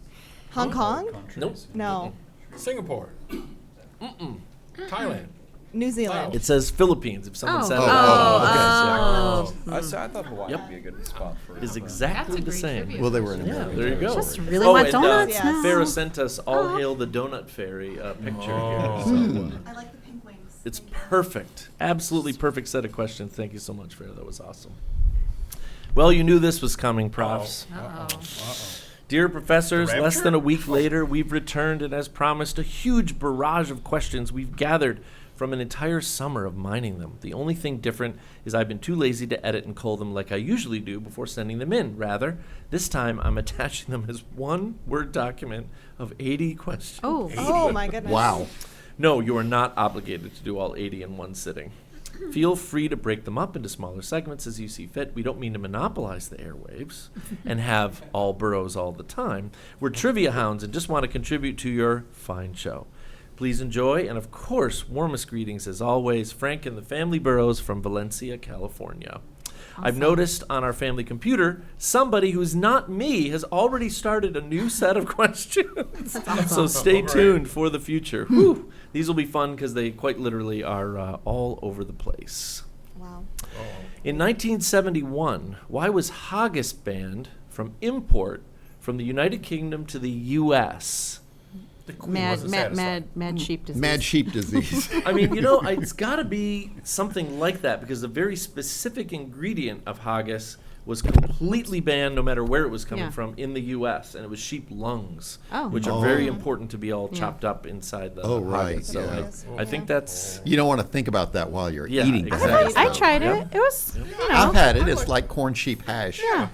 Hong Kong? Nope. No. Singapore. Thailand. New Zealand. It says Philippines. If someone said Oh. that, I thought Hawaii would be a good spot for is exactly the great same. trivia. Well, they were in Yeah, America. there you go. Just really want donuts Yes. now. Farrah sent us All Hail the Donut Fairy picture here. So, I like the pink wings. it's perfect. Absolutely perfect set of questions. Thank you so much, Farrah. That was awesome. Well, you knew this was coming, profs. Dear professors, The less rapture? than a week later, we've returned, and as promised, a huge barrage of questions we've gathered from an entire summer of mining them. The only thing different is I've been too lazy to edit and cull them like I usually do before sending them in. Rather, this time I'm attaching them as one Word document of 80 questions. Oh, Oh my goodness. Wow. No, you are not obligated to do all 80 in one sitting. Feel free to break them up into smaller segments as you see fit. We don't mean to monopolize the airwaves and have all boroughs all the time. We're trivia hounds and just want to contribute to your fine show. Please enjoy, and of course, warmest greetings as always, Frank and the family Burrows from Valencia, California. I've noticed on our family computer, somebody who's not me has already started a new set of questions. So stay tuned for the future. Whew. These will be fun because they quite literally are all over the place. Wow. In 1971, why was haggis banned from import from the United Kingdom to the U.S.? The queen wasn't satisfied. mad sheep disease. Mad sheep disease. I mean, it's got to be something like that because the very specific ingredient of haggis was completely banned no matter where it was coming Yeah. from in the U.S., and it was sheep lungs, Oh. which are very important to be all Yeah. chopped up inside the Oh, right, haggis. So yeah. I think that's... You don't want to think about that while you're Yeah, eating. exactly. that. I tried Yeah. it. It was, I've had it. It's like corn sheep hash. yeah.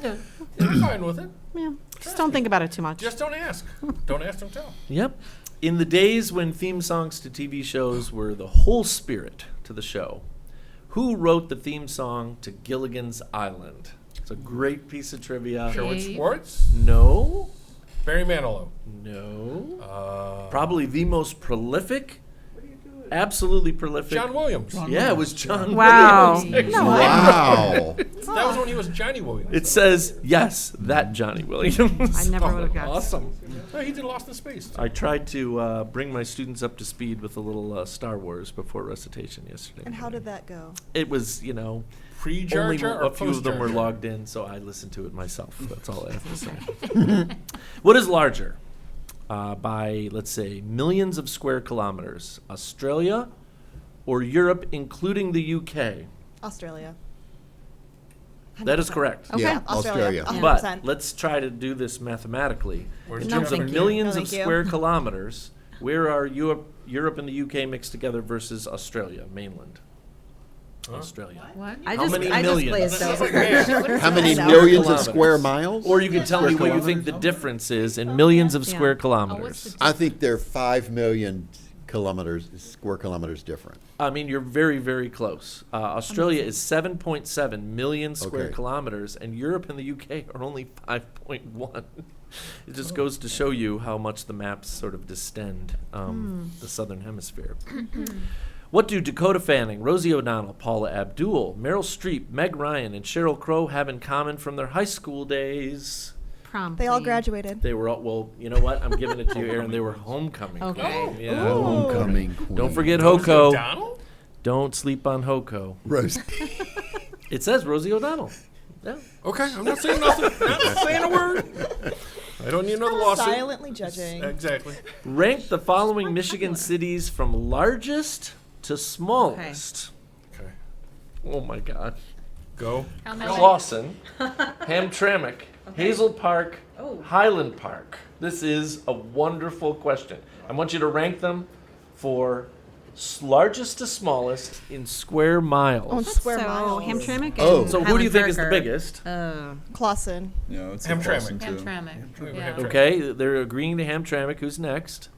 I'm fine with it. Yeah. Just don't think about it too much. Just don't ask. Don't ask, don't tell. Yep. In the days when theme songs to TV shows were the whole spirit to the show, who wrote the theme song to Gilligan's Island? It's a great piece of trivia. Sherwood Dave. Schwartz, No. Barry Manilow. No. Probably the most prolific. Absolutely prolific. John Williams. Yeah, it was John Wow. Williams. No, Wow. That was when he was Johnny Williams. It says, yes, that Johnny Williams. I never would have guessed. Awesome. No, he did Lost in Space. I tried to bring my students up to speed with a little Star Wars before recitation yesterday. And how did that go? It was, Pre-Jar only Jar or a few of them post-Jar were Jar? logged in, so I listened to it myself. That's all I have to say. What is larger by, let's say, millions of square kilometers? Australia or Europe, including the UK? Australia. That is 100%. correct. Okay. Yeah, Australia. Australia. 100%. But let's try to do this mathematically. Where's In Europe? terms of thank you. millions No, of thank you. square kilometers, where are Europe and the UK mixed together versus Australia, mainland? Australia. What? I How just, many I just millions? glazed Sounds over. like man. How many Square millions of kilometers. square miles? Or you can tell me what you think the difference is in millions of Yeah. square Oh, what's kilometers. the I think they're 5 million square kilometers different. I mean, you're very, very close. Australia is 7.7 million square Okay. kilometers, and Europe and the UK are only 5.1. It just goes to show you how much the maps sort of distend the southern hemisphere. What do Dakota Fanning, Rosie O'Donnell, Paula Abdul, Meryl Streep, Meg Ryan, and Sheryl Crow have in common from their high school days? Prom They all queen. graduated. They were all, well, you know what? I'm giving it to you, Erin. They were homecoming. Okay. queen. Yeah. Homecoming queen. Don't forget Rosie Hoko. O'Donnell? Don't sleep on Hoko. Rose. It says Rosie O'Donnell. Yeah. Okay, I'm not saying nothing. Not saying a word. I don't need another lawsuit. Silently judging. Exactly. Rank the following Michigan cities from largest to smallest. Okay. Oh my God. Go. How many? Clawson, Hamtramck, Hazel Park, Highland Park. This is a wonderful question. I want you to rank them for largest to smallest in square miles. Oh, square So miles. Hamtramck. Oh. and So who do you think is the Highland biggest? Clausen. No, it's Hamtramck. Clawson, too. Hamtramck. Yeah. Hamtramck. Okay, they're agreeing to Hamtramck. Who's next?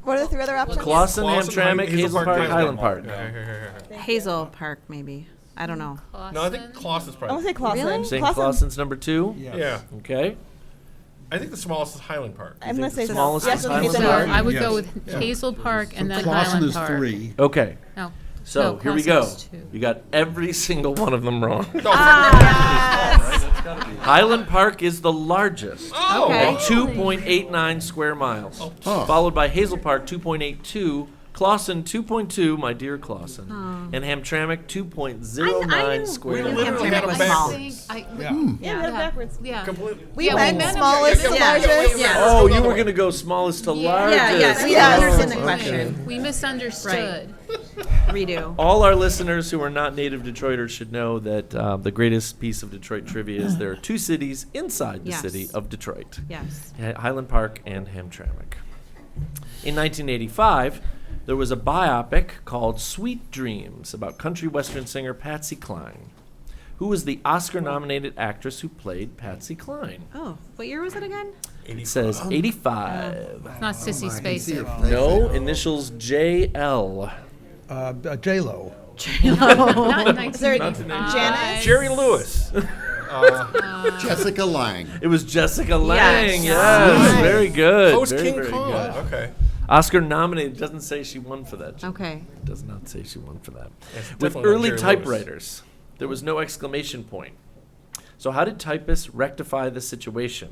What are the three other options? Clawson, Clawson, Hamtramck, Hazel Park, Highland Park. Hazel Park, maybe. I don't know. No, I think Clawson's I'm probably. gonna say Clausen. Really? Saying Clausen. Clawson's number 2? Yeah. Okay. I think the smallest is Highland Park. I'm gonna think say the smallest yes, is I'm gonna Highland say Park? no. I would Yes. go with Hazel Park and then Clausen Highland is Park. 3. Okay. No. So No, here we go. Clawson's 2. You got every single one of them wrong. No, Highland Park is the largest Oh. Okay. at 2.89 square miles, Huh. followed by Hazel Park 2.82, Clausen 2.2, my dear Clausen, and Hamtramck 2.09 squared. We literally had them backwards. Yeah, backwards. Yeah. Completely. We went smallest to largest. Yeah. Oh, you were going to go smallest to largest. Yeah, we Yes. understand the Okay. question. We misunderstood. Redo. All our listeners who are not native Detroiters should know that the greatest piece of Detroit trivia is there are two cities inside the Yes. city of Detroit. Yes. Highland Park and Hamtramck. In 1985, there was a biopic called Sweet Dreams about country western singer Patsy Cline. Who was the Oscar-nominated actress who played Patsy Cline? Oh, what year was it again? It says 85. It's not Sissy Spacek. No, initials JL. J-Lo. Not Is there 1985. Janice? Jerry Lewis. Jessica Lange. It was Jessica Lange. Yes. Yes, Nice. very good. Post very, King very Kong. good. Okay. Oscar nominated. Doesn't say she won for that. Okay. It does not say she won for that. It's With definitely not early Jerry typewriters, there was no exclamation point. So how did typists rectify the situation?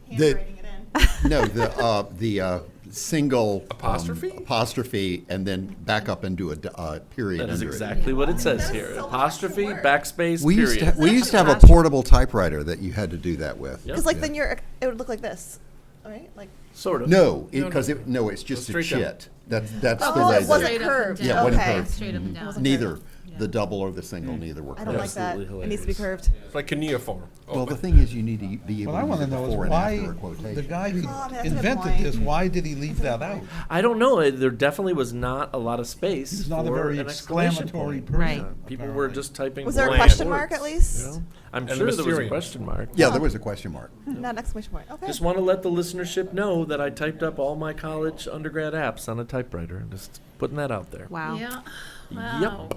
Handwriting it in. No, the single Apostrophe? and then back up and do a period That is under exactly what it says here. Apostrophe, backspace, it. We period. used to have a portable typewriter that you had to do that with. Yep. Because like then it would look like this, right? Like Sort of. No, because it's just a straight down. chit. That's the oh, way it wasn't Straight up curved. and Yeah, down. wasn't Okay. curved. Straight up and down. Wasn't neither the double or the single, neither were I don't like curved. that. Absolutely It needs to be hilarious. curved. It's like cuneiform. Well, the thing is, you need to be able What I to want use to a know is before and why after a quotation. the guy who that's a good invented point. this, why did he leave that out? I don't know. There definitely was not a lot of space. He's not a for very an exclamation exclamatory point. person. Right. People were just typing. Was there a blank question words, mark at least? you know? I'm And sure there was a Mysterians. question mark. Yeah, there was a question mark. Not an exclamation point. Okay. Just want to let the listenership know that I typed up all my college undergrad apps on a typewriter. Just putting that out there. Wow. Yeah. Yep.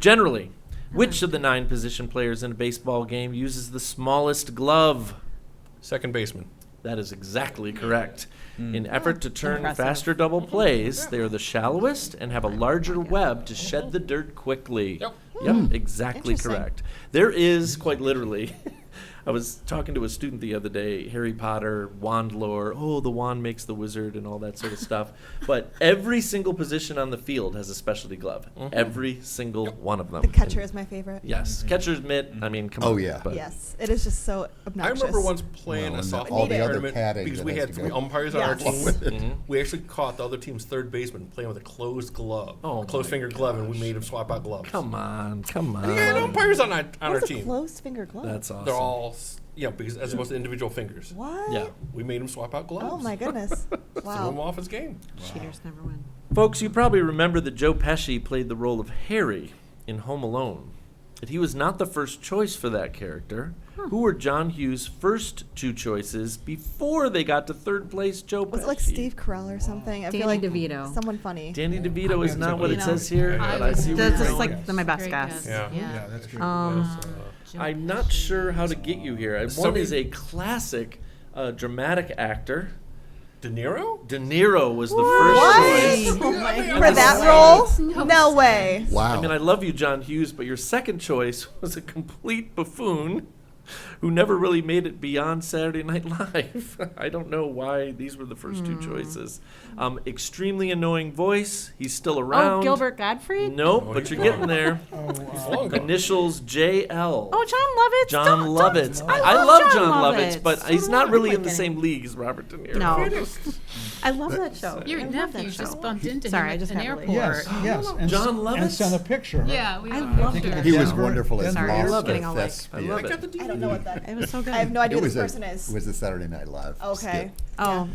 Generally, which of the 9 position players in a baseball game uses the smallest glove? Second baseman. That is exactly correct. In effort to turn Impressive. faster double plays, they are the shallowest and have a larger web to shed the dirt quickly. Yep. Exactly Interesting. correct. There is, quite literally, I was talking to a student the other day, Harry Potter, wand lore, the wand makes the wizard and all that sort of stuff. But every single position on the field has a specialty glove. Every single one of them. The catcher And- is my favorite. Yes, catcher's mitt, I mean, come Oh, on. yeah. But Yes, it is just so I obnoxious. remember once playing Well, a and softball all the other tournament padding because that we has had to 3 go. umpires on our Yes. team with it. We actually caught the other team's third baseman playing with a closed glove, Oh, closed my finger glove, and we made him swap out gloves. Come on. We had umpires on our What's a team. closed finger glove? That's awesome. They're all, because as opposed to individual fingers. What? Yeah. We made him swap out gloves. Oh my goodness. Threw him Wow. off his game. Cheaters never win. Folks, you probably remember that Joe Pesci played the role of Harry in Home Alone. But he was not the first choice for that character. Who were John Hughes' first 2 choices before they got to third place Joe Pesci? Was it like Steve Carell or something? I Danny feel like DeVito. someone funny. Danny DeVito is not what it DeVito. says here, I but I was- see where That's you're just going. like my best Great guess. Yeah. Yeah, that's true. I'm not sure how to get you here. One Somebody- is a classic dramatic actor. De Niro? De Niro was the first choice. Oh my For that role? No way. Wow. I mean, I love you, John Hughes, but your second choice was a complete buffoon who never really made it beyond Saturday Night Live. I don't know why these were the first 2 choices. Extremely annoying voice. He's still around. Oh, Gilbert Gottfried? Nope, Oh, but he's you're gone. getting there. He's long gone. Initials JL. Oh, John Lovitz. John Don't- Lovitz. don't- I love John Lovitz. Lovitz, but So he's do not I. really Oh in my the same goodness. league as Robert De Niro. No. I love that show. Your I love nephew that just show. bumped into Sorry, him I at just an had to airport. leave. Yes. And John and Lovitz? sent a picture. Huh? Yeah, we I love loved her. it. He was Denver- wonderful as Denver Lost. Airport. Getting all That's- I yeah. love it. I don't know what that It was so good. I have no idea It who was this a, person is. it was a Saturday Night Live. Okay. Oh,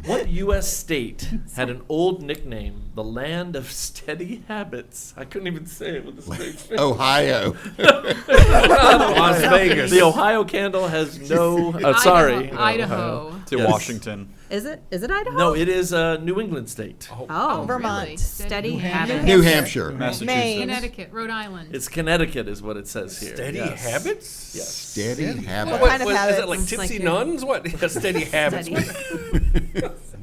What U.S. state had an old nickname, the land of steady habits? I couldn't even say it with a straight face. Ohio. Las Vegas. The Ohio candle has no. Sorry. Idaho. To Yes. Washington. is it Idaho? No, it is a New England state. Oh, Vermont. Really? steady New habit. New Hampshire. Massachusetts. Maine. Connecticut, Rhode Island. It's Connecticut, is what it says here. Steady Yes. habits? Yes. Steady habit. What kind of Is habits? it like It's tipsy like your- nuns? What? Steady habits. Steady.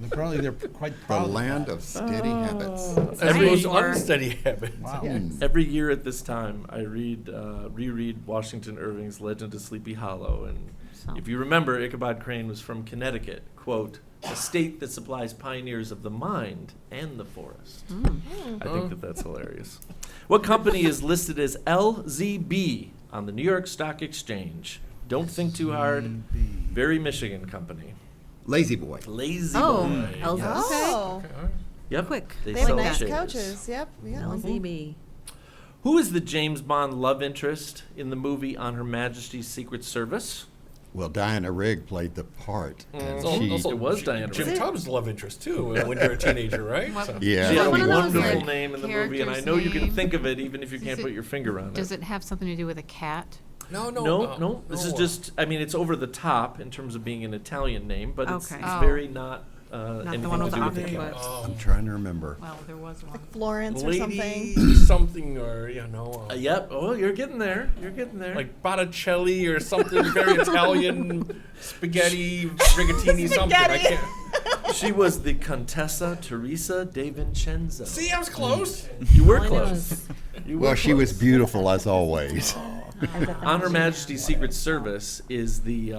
The Apparently they're quite The proud of land that. of steady habits. As opposed to Or- unsteady habits. Wow. Every year at this time, I reread Washington Irving's Legend of Sleepy Hollow, and So- if you remember, Ichabod Crane was from Connecticut. Quote, a state that supplies pioneers of the mind and the forest. I think that's hilarious. What company is listed as LZB on the New York Stock Exchange? Don't think too hard. Very Michigan company. Lazy boy. Lazy Oh, Boy. LZB. Yes. Oh, Yep. Quick. They they have sell nice chairs. couches. Yep. Yeah. LZB. Who is the James Bond love interest in the movie On Her Majesty's Secret Service? Well, Diana Rigg played the part. And Also- she, also It was Diana Jim Rigg. Tubbs' love interest, too, when you're a teenager, right? What- So- yeah. She had a one of those, wonderful like, name in the movie, and I character's know you can name? think of it even if you Does can't it- put your finger on Does it. it have something to do with a cat? No. No. This is just, I mean, it's over the top in terms of being an Italian name, but it's, Okay. it's Oh. very not the anything one to with do the with the octopus. cat. I'm trying to remember. Well, there was one. Florence or Lady something. something, or, Yep. Oh, you're getting there. You're getting there. like Botticelli or something very Italian, spaghetti, rigatini, something. I Spaghetti. can't. She was the Contessa Teresa de Vincenzo. See, I was close. You were All I know close. is- You were Well, she was close. beautiful as always. On Her Majesty's Secret Service is the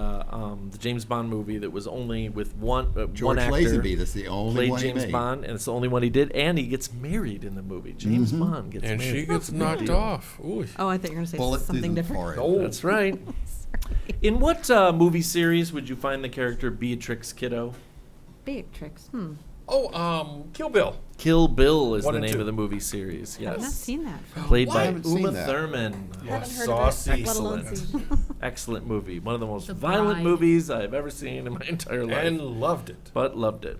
James Bond movie that was only with one George actor. Lazenby, that's the only Played one he James made. Bond, and it's the only one he did. And he gets married in the movie. James Bond gets And married. she gets That's a big knocked deal. off. Ooh. Oh, I thought you were going to say Bullet through something the different. forehead. Oh. That's right. In what movie series would you find the character Beatrix Kiddo? Beatrix. Oh, Kill Bill. Kill Bill is One the and name two. of the movie series. I've not Yes. seen that. Played I by haven't seen Uma that. Thurman. Haven't heard saucy. of it, let alone Excellent. seen. Excellent movie. One of the most The violent Bride. movies I've ever seen in my entire life. And loved it. But loved it.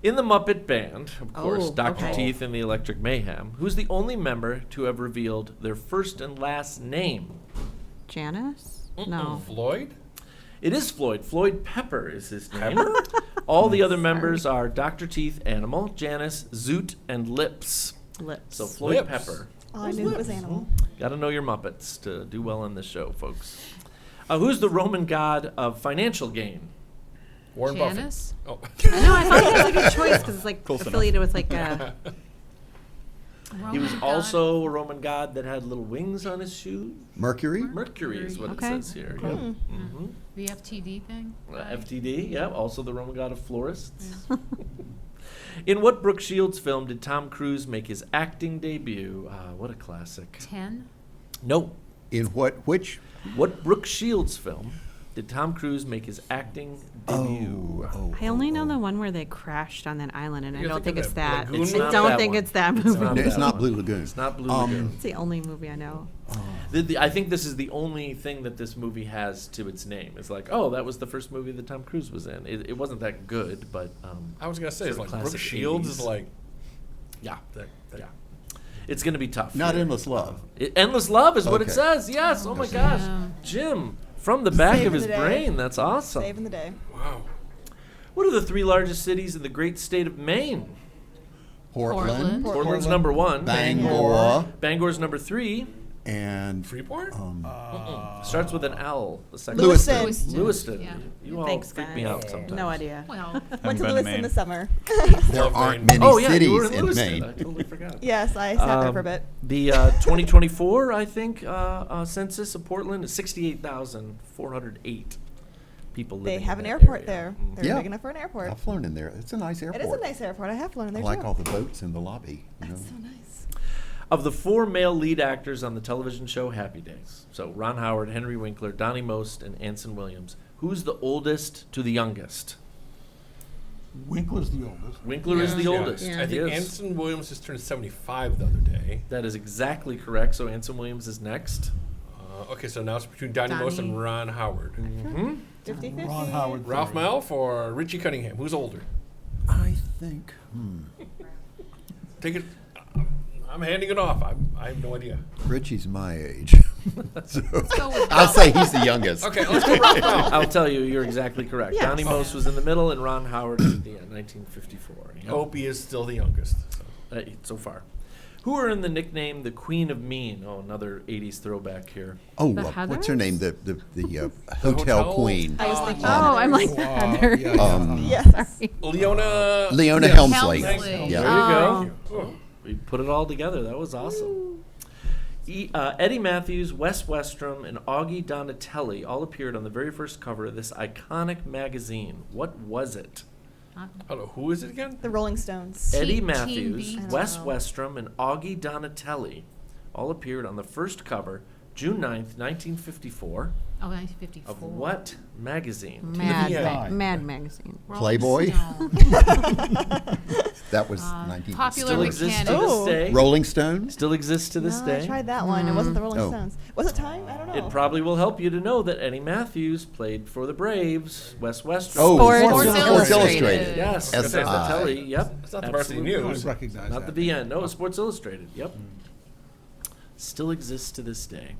In the Muppet Band, of course, Oh, Dr. okay. Teeth and the Electric Mayhem, who's the only member to have revealed their first and last name. Janice? No. Floyd? It is Floyd. Floyd Pepper is his name. All the other members are Dr. Teeth, Animal, Janice, Zoot, and Lips. Lips. So Floyd Lips. Pepper. Oh, I knew it was animal. Got to know your Muppets to do well on this show, folks. Who's the Roman god of financial gain? Warren Janice? Buffett. I know, I thought that was a good choice because it's like Close enough. affiliated with like He was Roman god? also a Roman god that had little wings on his shoes. Mercury? Mercury is what Okay. it says here. Yep. Mm-hmm. The FTD thing? FTD, yeah, also the Roman god of florists. In what Brooke Shields film did Tom Cruise make his acting debut? What a classic. 10? No. In which? What Brooke Shields film did Tom Cruise make his acting debut? I only know the one where they crashed on that island, and I You're don't think thinking it's of that. Lagoon It's I not don't that think one. it's that It's movie. not It's that not one. Blue Lagoon. It's not Blue Lagoon. It's the only movie I know. I think this is the only thing that this movie has to its name. It's like, oh, that was the first movie that Tom Cruise was in. It wasn't that good, but I was going to say, it's Sort like of Brooke classic Shields 80s. is like, yeah, yeah. It's going to be tough. Not here. Endless Love. Endless Love is what it Okay. says. Yes. Oh my gosh, Yeah. Jim, from the back Saving of his the day. brain. That's awesome. Saving the day. wow. What are the three largest cities in the great state of Maine? Portland. Portland's number one. Bangor. Bangor's number three. And Freeport? Starts with an L. The second Lewiston. Lewiston. Yeah. You all Thanks, freak guys. me out sometimes. No idea. Well, Went to been to Lewiston Maine. this summer. there Love aren't Maine. many Oh yeah, you were cities in in Lewiston. Maine. I totally forgot. Yes, I sat there for a bit. The 2024, I think, census of Portland is 68,408 people living. They have in an that airport area. there. Mhm. They're Yeah. big enough for an airport. I've flown in there. It's a nice airport. It is a nice airport. I have flown in I there like too. all the boats in the lobby. You know? That's so nice. Of the four male lead actors on the television show Happy Days, so Ron Howard, Henry Winkler, Donnie Most, and Anson Williams, who's the oldest to the youngest? Winkler's the oldest. Winkler is the oldest. Yeah. I think Yes. Anson Williams just turned 75 the other day. That is exactly correct. So Anson Williams is next. Okay, so now it's between Donnie Most and Donnie. Ron Howard. 50-50. Ron Howard. Ralph third. Malph or Richie Cunningham? Who's older? I think. Take it. I'm handing it off. I have no idea. Richie's my age. So go with I'll say he's the youngest. Okay, let's go Ralph Malph. I'll tell you, you're exactly correct. Yes. Donnie Most was in the middle, and Ron Howard is at the end, 1954. Yep. Opie is still the youngest. So. So far. Who earned the nickname the Queen of Mean? Oh, another 80s throwback here. Oh, The what's her Heathers? name? The hotel? hotel queen. I was thinking. Oh, I'm like Heather. Yes. Leona. Leona Yes. Helmsley. Helmsley. Yeah. There you go. Oh. We put it all together. That was awesome. Eddie Matthews, Wes Westrom, and Augie Donatelli all appeared on the very first cover of this iconic magazine. What was it? I don't know. Who is it again? The Rolling Stones. Eddie Teen Matthews, Beat. Wes I don't Westrom, and Augie Donatelli all appeared on the first cover, June 9th, 1954, Oh, 1954. of what magazine? Mad Magazine. Rolling Playboy? Stone. That was 19. Popular Still exists to mechanics. this day. Rolling Stones? Still exists to this No, day. I tried that one. It wasn't the Rolling Oh. Stones. Was it Time? I don't know. It probably will help you to know that Eddie Matthews played for the Braves. Wes Westrom. Oh, Sports Sports Illustrated. Illustrated. Yes, SI. Donatelli. Yep. It's not the Varsity absolutely. News. I recognize Not that. the VN. No, it's Sports Illustrated. Yep. Still exists to this day.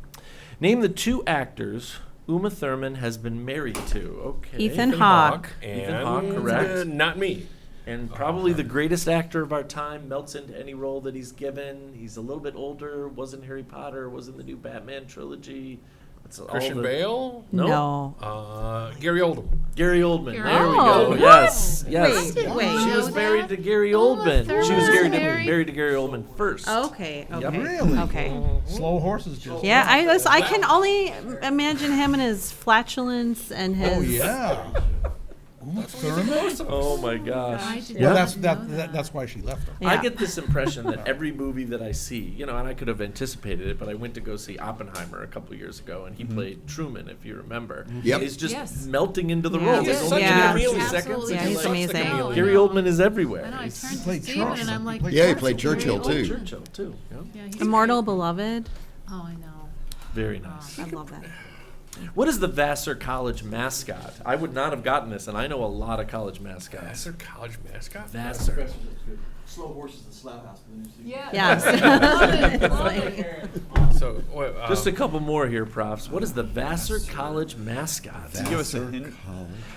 Name the two actors Uma Thurman has been married to. Okay. Ethan Hawke. Ethan Hawke, correct. Not me. And probably the greatest actor of our time, melts into any role that he's given. He's a little bit older, was in Harry Potter, was in the new Batman trilogy. It's all Christian the- Bale. No. Gary Oldman. Gary Oldman. Gary There we Oldman. go. What? Yes. Yes. Wait, wait. She was know married that? to Gary Uma Oldman. She was Thurman was married? married to Gary Oldman first. Okay. Okay. Really? Okay. Slow horses just. Yeah, I can only imagine him and his flatulence and his. Oh yeah. Uma Thurman? Oh my gosh. I did Well, not know that's why she left him. I Yeah. get this impression that every movie that I see, and I could have anticipated it, but I went to go see Oppenheimer a couple years ago, and he played Truman, if you remember. Yep. He's just Yes. melting into the Yeah. role. He's There's such only a been chameleon. 2 seconds. Absolutely. Yeah, he's Such a amazing. chameleon. Gary Oldman is everywhere. I know. I He's turned to played Steven and Churchill. I'm like, He Yeah, he played Gary Churchill, Oldman. too. Churchill, too. Yeah. Yeah, he's Immortal great. Beloved. Oh, I know. Very nice. I love that. What is the Vassar College mascot? I would not have gotten this, and I know a lot of college mascots. That's their college mascot. Vassar. Slow horses and slough house. Yes. So wait, Just a couple more here, Profs. What is the Vassar College mascot? Give us a hint.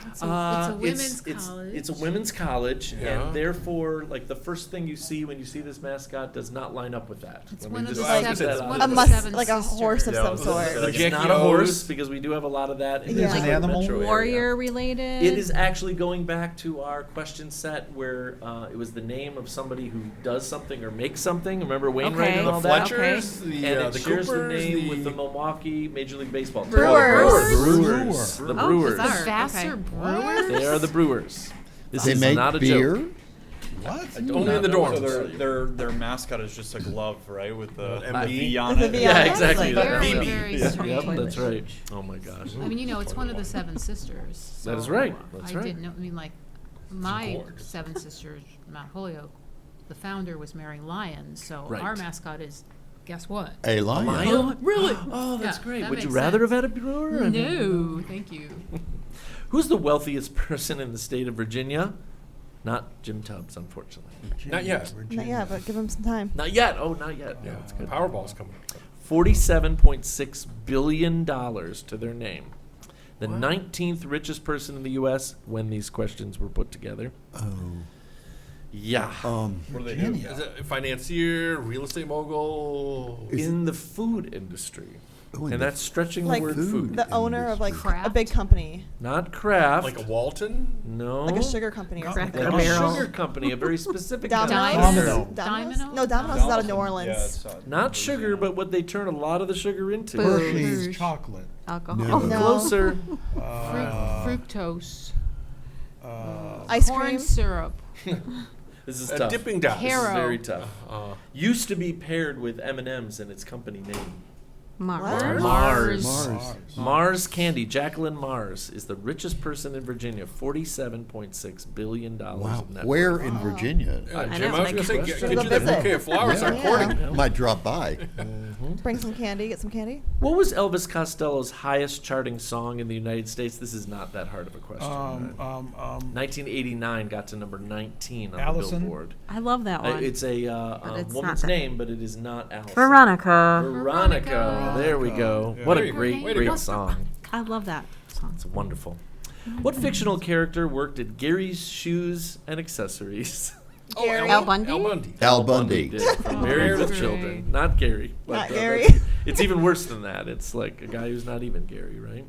It's a women's college. It's a women's college, Yeah. and therefore, like the first thing you see when you see this mascot does not line up with that. It's Let me one of just the I was put gonna seven. say, One A of the must, seven like a horse of sisters. some sort. Like, it's Jackie not a horse O's. because we do have a lot of that. In Yeah. the Is it an animal? metro area. Warrior related. It is actually going back to our question set where it was the name of somebody who does something or makes something. Remember Wainwright Okay. and the all that? Fletchers, And the it shares the Coopers, name with the Milwaukee Major League Baseball team. Brewers. Brewers. The Oh, Brewers. bizarre. The Vassar Okay. Brewers? They are the Brewers. This They is make not a beer. joke. What? Only in the dorms. So their mascot is just a glove, right, with the MD? V on With it. the V Yeah, on it. exactly. Like, Yeah, Very, yeah. very Yeah, strange. yep, that's right. Oh my gosh. I mean, it's one of the seven sisters. That is so right. That's I right. didn't know. I mean, like, my gourd. seven sisters, Mount Holyoke, the founder was Mary Lyons. So Right. our mascot is, guess what? A lion. Lion? Really? Oh, that's Yeah, great. that Would you makes rather sense. have had a brewer? I mean, No, thank you. Who's the wealthiest person in the state of Virginia? Not Jim Tubbs, unfortunately. Not yet. Not yet, but give him some time. Not yet. Oh, not yet. Yeah, Yeah, that's good. Powerball's coming up. $47.6 billion to their name. The 19th richest person in the U.S. when these questions were put together. Oh. Yeah. What do they do? Virginia. Is it a financier, real estate mogul? In the food industry. Oh, in And the that's stretching Like the word food. the owner of like Kraft? a big company, Not Kraft. Like a Walton? No. like a sugar company or Cracker something. Like a Barrel. sugar company, a very specific kind. Domino's. Domino. Domino? No, Domino's is out of New Orleans. Not sugar, but what they turn a lot of the sugar into. Boo. Hershey's Rouge. chocolate. Alcohol. No. Closer. Fructose. Ice Corn cream. syrup. This is A tough. dipping dots. This is Haro. very tough. Used to be paired with M&M's in its company name. Mars. Mars. Mars. Mars Candy. Jacqueline Mars is the richest person in Virginia. $47.6 billion Wow. of net Where worth. in Virginia? I Jim, know, I was like- going to say, get Go you that visit. bouquet of flowers, start Yeah. courting. Might drop by. Bring some candy. Get some candy. What was Elvis Costello's highest charting song in the United States? This is not that hard of a question. 1989 got to number 19 on Allison? the Billboard. I love that one. It's a it's woman's not that. name, but it is not Allison. Veronica. Veronica. There we go. Yeah. What There a you go. great, Way to go. great song. I love that song. It's wonderful. What fictional character worked at Gary's Shoes and Accessories? Gary. Al Bundy? Al Bundy. Al Bundy. did from Married with Children. Not Gary. But, Not Gary. It's even worse than that. It's like a guy who's not even Gary, right?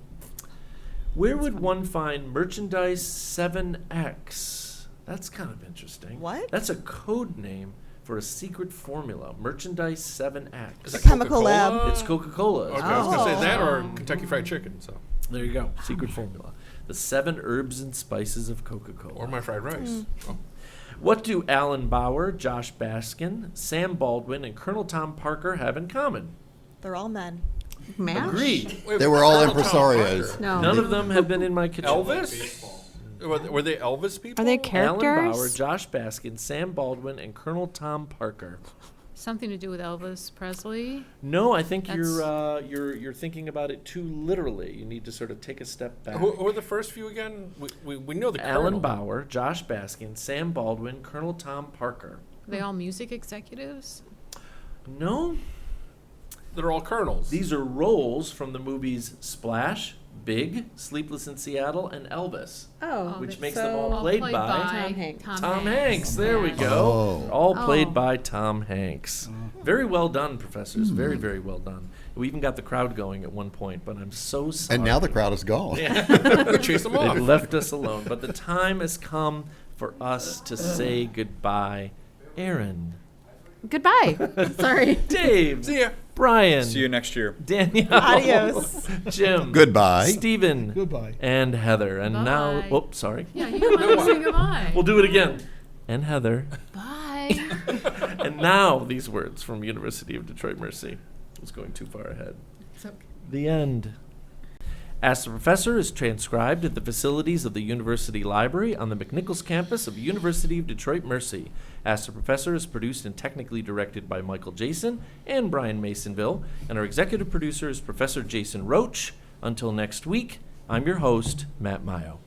Where would one find merchandise 7X? That's kind of interesting. What? That's a code name for a secret formula. Merchandise 7X. Is that Chemical Coca-Cola? lab. It's Coca-Cola. Okay, I was going to say that or Oh. Kentucky Fried Chicken. So, There you go. Secret formula. The 7 herbs and spices of Coca-Cola. or my fried rice. Oh. What do Alan Bauer, Josh Baskin, Sam Baldwin, and Colonel Tom Parker have in common? They're all men. MASH? Agreed. Wait, They were all Colonel Tom impresarios. Parker. No. None of them have been in my kitchen. Elvis? Were they Elvis people? Are they Alan Bauer, characters? Josh Baskin, Sam Baldwin, and Colonel Tom Parker. Something to do with Elvis Presley. No, I think That's- you're thinking about it too literally. You need to sort of take a step back. Who are the first few again? We know the Alan Colonel. Bauer, Josh Baskin, Sam Baldwin, Colonel Tom Parker. Are they all music executives? No, They're all colonels. these are roles from the movies Splash, Big, Sleepless in Seattle, and Elvis, Oh, which they- makes them all played by Tom Hanks. Tom Hanks. There we go. Oh. They're all played Oh. by Tom Hanks. Very well done, professors. Very, very well done. We even got the crowd going at one point, but I'm so sorry. And now the crowd is gone. We chase them off. They've left us alone. But the time has come for us to say goodbye. Erin, Goodbye. Sorry. Dave, See ya. Brian, See you next year. Danielle, Adios. Jim, Goodbye. Stephen, Goodbye. and Heather. And now, Bye. oh, sorry. Yeah, you might say goodbye. We'll do it again. And Heather. Bye. And now these words from University of Detroit Mercy. I was going too far ahead. The end. Ask the Professor is transcribed at the facilities of the University Library on the McNichols Campus of University of Detroit Mercy. Ask the Professor is produced and technically directed by Michael Jason and Brian Masonville, and our executive producer is Professor Jason Roach. Until next week, I'm your host, Matt Mio.